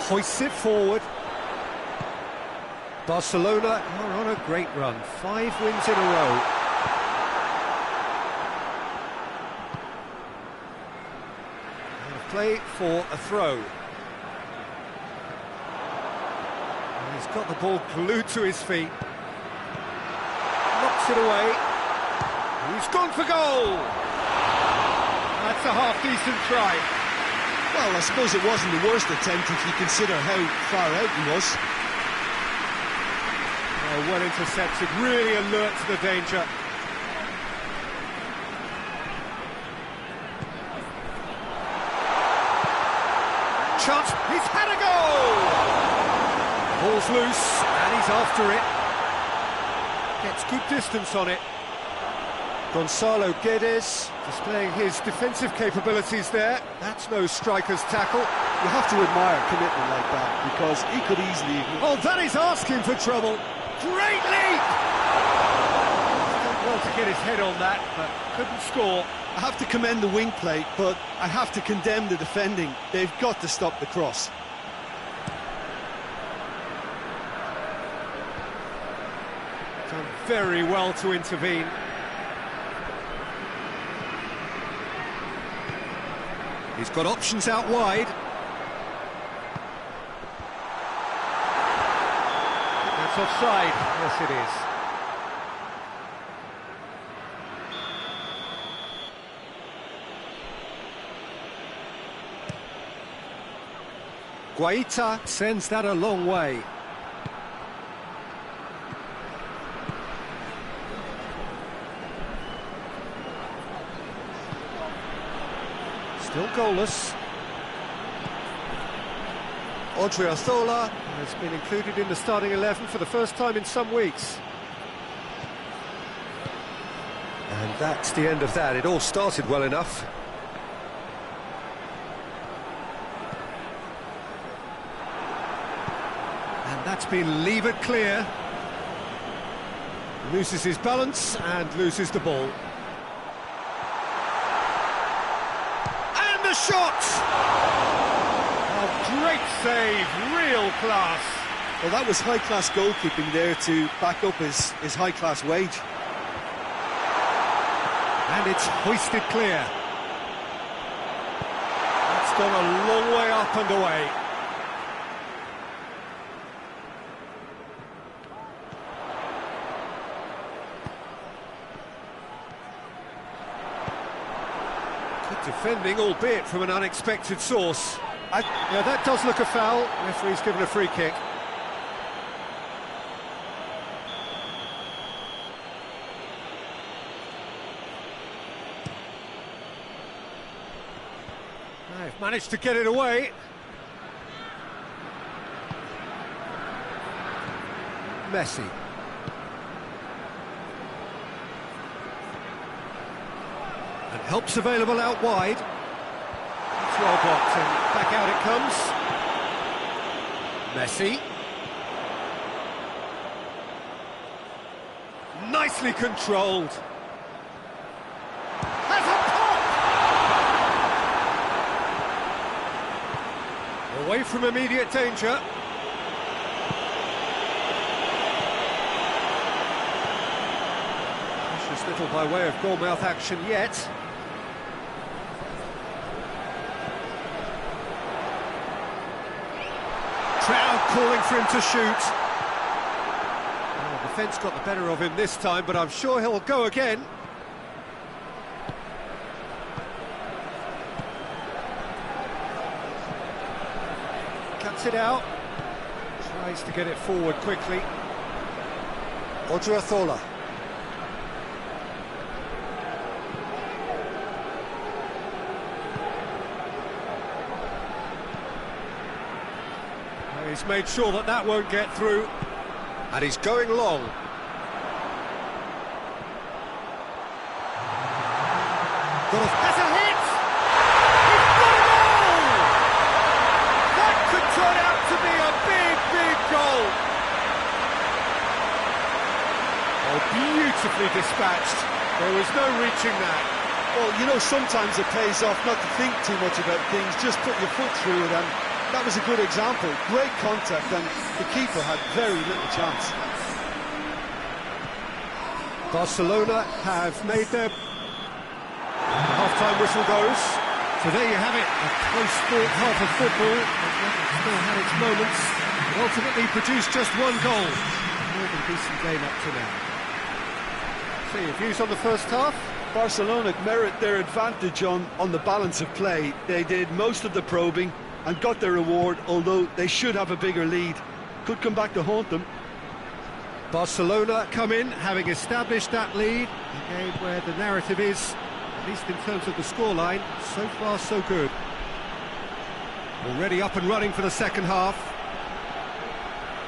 Hoists it forward. Barcelona are on a great run, 5 wins in a row. Play for a throw. And he's got the ball glued to his feet. Knocks it away. He's gone for goal! That's a half-decent try. Well, I suppose it wasn't the worst attempt if you consider how far out he was. Oh, well intercepted, really alert to the danger. Chance, he's had a goal! Ball's loose, and he's after it. Gets good distance on it. Gonzalo Guedes displaying his defensive capabilities there. That's no striker's tackle. You have to admire commitment like that, because he could easily... Oh, that is asking for trouble. Great leap! Did well to get his head on that, but couldn't score. I have to commend the wing play, but I have to condemn the defending. They've got to stop the cross. Done very well to intervene. He's got options out wide. That's offside. Yes, it is. Guaita sends that a long way. Still goalless. Odriozola has been included in the starting 11 for the first time in some weeks. And that's the end of that. It all started well enough. And that's been levered clear. Loses his balance and loses the ball. And the shot! Oh, great save, real class. Well, that was high-class goalkeeping there to back up his high-class wage. And it's hoisted clear. It's gone a long way up and away. Good defending, albeit from an unexpected source. Yeah, that does look a foul. Referee's given a free kick. They've managed to get it away. Messi. And help's available out wide. It's well blocked and back out it comes. Messi. Nicely controlled. Has a pop! Away from immediate danger. Just little by way of goal-mouth action yet. Crowd calling for him to shoot. Oh, the defence got the better of him this time, but I'm sure he'll go again. Cuts it out. Tries to get it forward quickly. Odriozola. He's made sure that that won't get through. And he's going long. Has a hit! He's got a goal! That could turn out to be a big, big goal. Oh, beautifully dispatched. There was no reaching that. Well, you know, sometimes it pays off not to think too much about things, just put your foot through it, and that was a good example. Great contact, and the keeper had very little chance. Barcelona have made their... The half-time whistle goes. So there you have it, a close-fought half of football. It's still had its moments, but ultimately produced just one goal. More than a decent game up to now. So your views on the first half? Barcelona merit their advantage on the balance of play. They did most of the probing and got their reward, although they should have a bigger lead. Could come back to haunt them. Barcelona come in, having established that lead. A game where the narrative is, at least in terms of the scoreline, so far so good. Already up and running for the second half.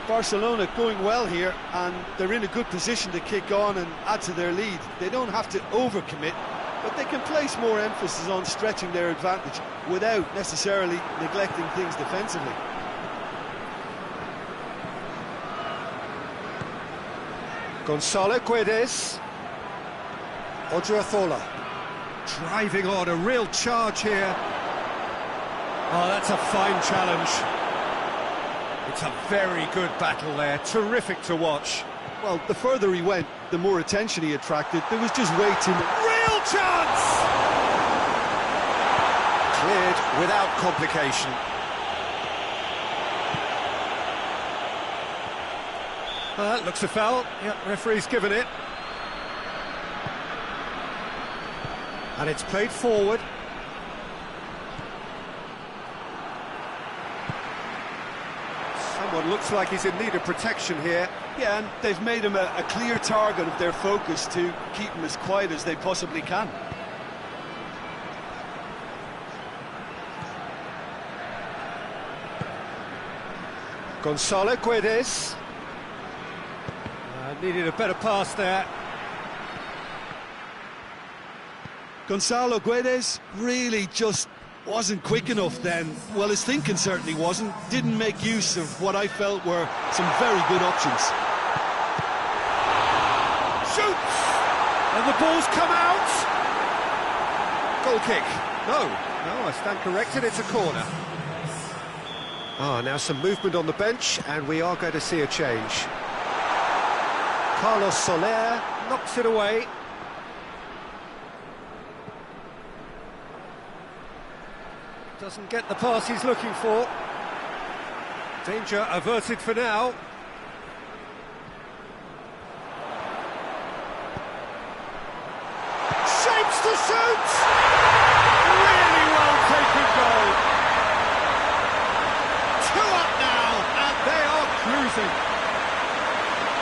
Barcelona going well here, and they're in a good position to kick on and add to their lead. They don't have to overcommit, but they can place more emphasis on stretching their advantage without necessarily neglecting things defensively. Gonzalo Guedes. Odriozola. Driving on, a real charge here. Oh, that's a fine challenge. It's a very good battle there, terrific to watch. Well, the further he went, the more attention he attracted. There was just way too much. Real chance! Cleared without complication. That looks a foul. Yep, referee's given it. And it's played forward. Someone looks like he's in need of protection here. Yeah, and they've made him a clear target of their focus to keep him as quiet as they possibly can. Gonzalo Guedes. Needed a better pass there. Gonzalo Guedes really just wasn't quick enough then. Well, his thinking certainly wasn't. Didn't make use of what I felt were some very good options. Shoots! And the ball's come out! Goal kick. No, I stand corrected, it's a corner. Now some movement on the bench, and we are going to see a change. Carlos Soler knocks it away. Doesn't get the pass he's looking for. Danger averted for now. Shapes to shoot! Really well taken goal. 2 up now, and they are cruising.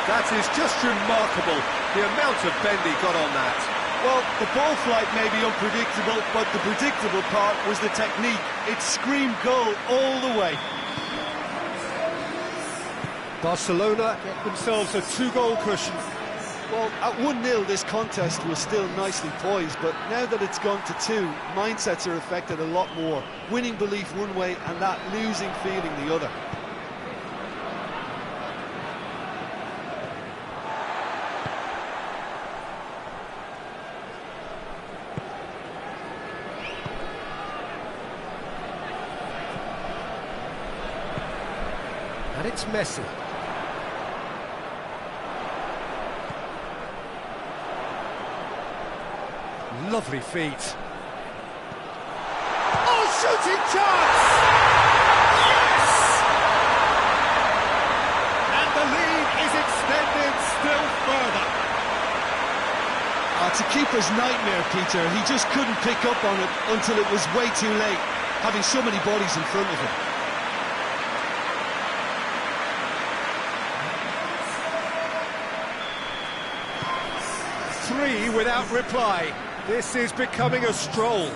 That is just remarkable, the amount of bend he got on that. Well, the ball flight may be unpredictable, but the predictable part was the technique. It screamed goal all the way. Barcelona get themselves a 2-goal cushion. Well, at 1-0 this contest was still nicely poised, but now that it's gone to 2, mindsets are affected a lot more. Winning belief one way and that losing feeling the other. And it's Messi. Lovely feet. Oh, shooting chance! Yes! And the lead is extended still further. It's a keeper's nightmare, Peter. He just couldn't pick up on it until it was way too late, having so many bodies in front of him. Three without reply. This is becoming a stroll.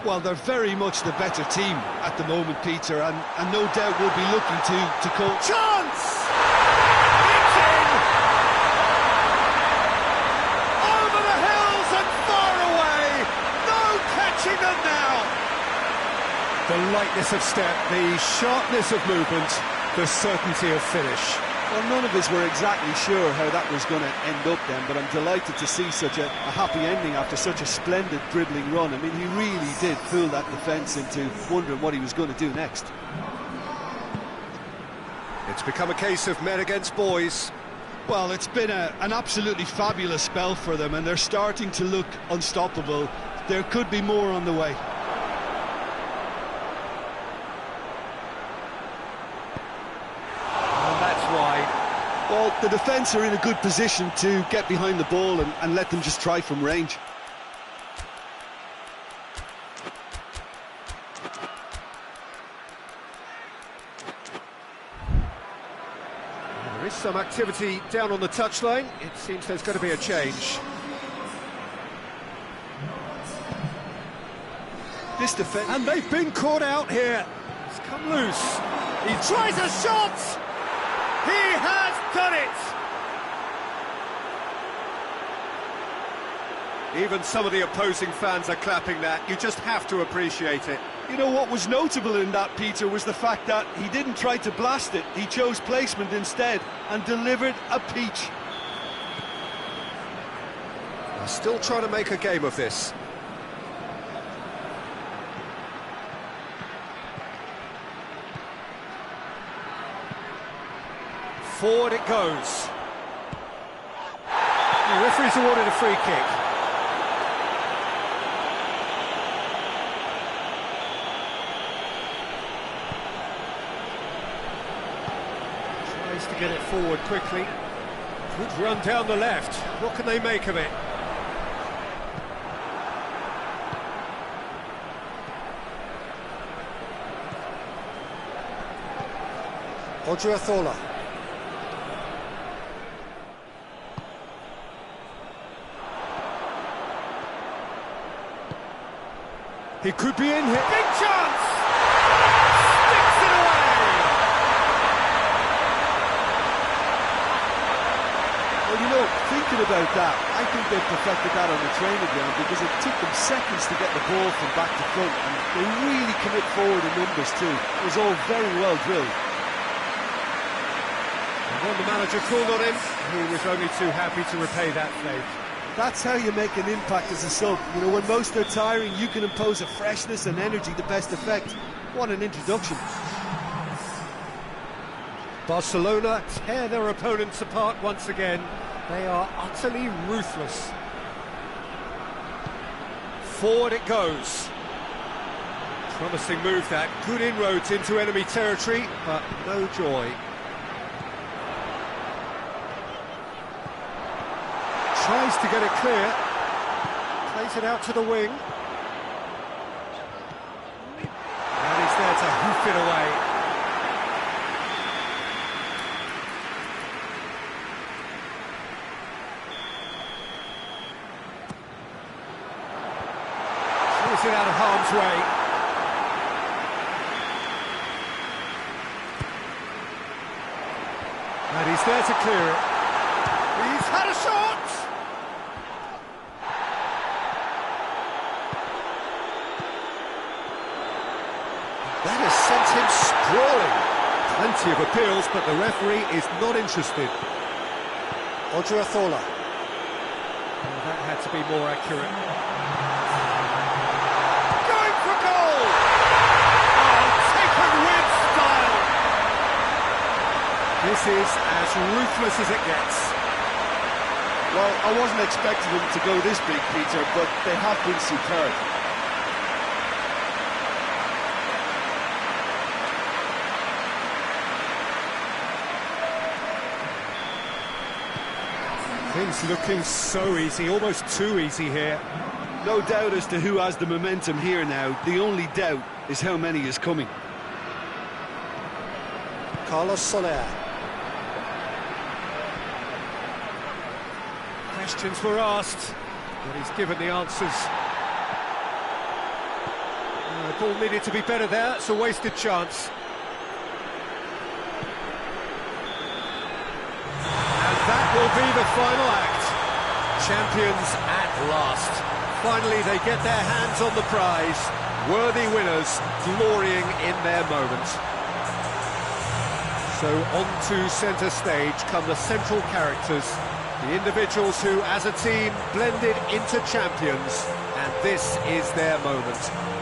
Well, they're very much the better team at the moment, Peter, and no doubt will be looking to call... Chance! It's in! Over the hills and far away! No catching them now! The lightness of step, the sharpness of movement, the certainty of finish. Well, none of us were exactly sure how that was going to end up then, but I'm delighted to see such a happy ending after such a splendid dribbling run. I mean, he really did fool that defence into wondering what he was going to do next. It's become a case of men against boys. Well, it's been an absolutely fabulous spell for them, and they're starting to look unstoppable. There could be more on the way. Well, the defence are in a good position to get behind the ball and let them just try from range. There is some activity down on the touchline. It seems there's going to be a change. This defence... And they've been caught out here. It's come loose. He tries a shot! He has done it! Even some of the opposing fans are clapping that. You just have to appreciate it. You know, what was notable in that, Peter, was the fact that he didn't try to blast it. He chose placement instead and delivered a peach. They're still trying to make a game of this. Forward it goes. The referee's awarded a free kick. Tries to get it forward quickly. Good run down the left. What can they make of it? Odriozola. He could be in here. Big chance! Sticks it away! Well, you know, thinking about that, I think they've perfected that on the training ground because it took them seconds to get the ball from back to front, and they really commit forward in numbers too. It was all very well drilled. And when the manager called on him, he was only too happy to repay that faith. That's how you make an impact as a sub. You know, when most are tiring, you can impose a freshness and energy to best effect. What an introduction. Barcelona tear their opponents apart once again. They are utterly ruthless. Forward it goes. Promising move that. Good inroads into enemy territory, but no joy. Tries to get it clear, plays it out to the wing, and he's there to hoof it away. Clears it out of harm's way. And he's there to clear it. He's had a shot! That has sent him sprawling. Plenty of appeals, but the referee is not interested. Odriozola. Oh, that had to be more accurate. Going for goal! Oh, taken with style! This is as ruthless as it gets. Well, I wasn't expecting them to go this big, Peter, but they have been superb. Things looking so easy, almost too easy here. No doubt as to who has the momentum here now. The only doubt is how many is coming. Carlos Soler. Questions were asked, but he's given the answers. The ball needed to be better there, it's a wasted chance. And that will be the final act. Champions at last. Finally they get their hands on the prize. Worthy winners, glorying in their moment. So onto centre stage come the central characters, the individuals who, as a team, blended into champions, and this is their moment.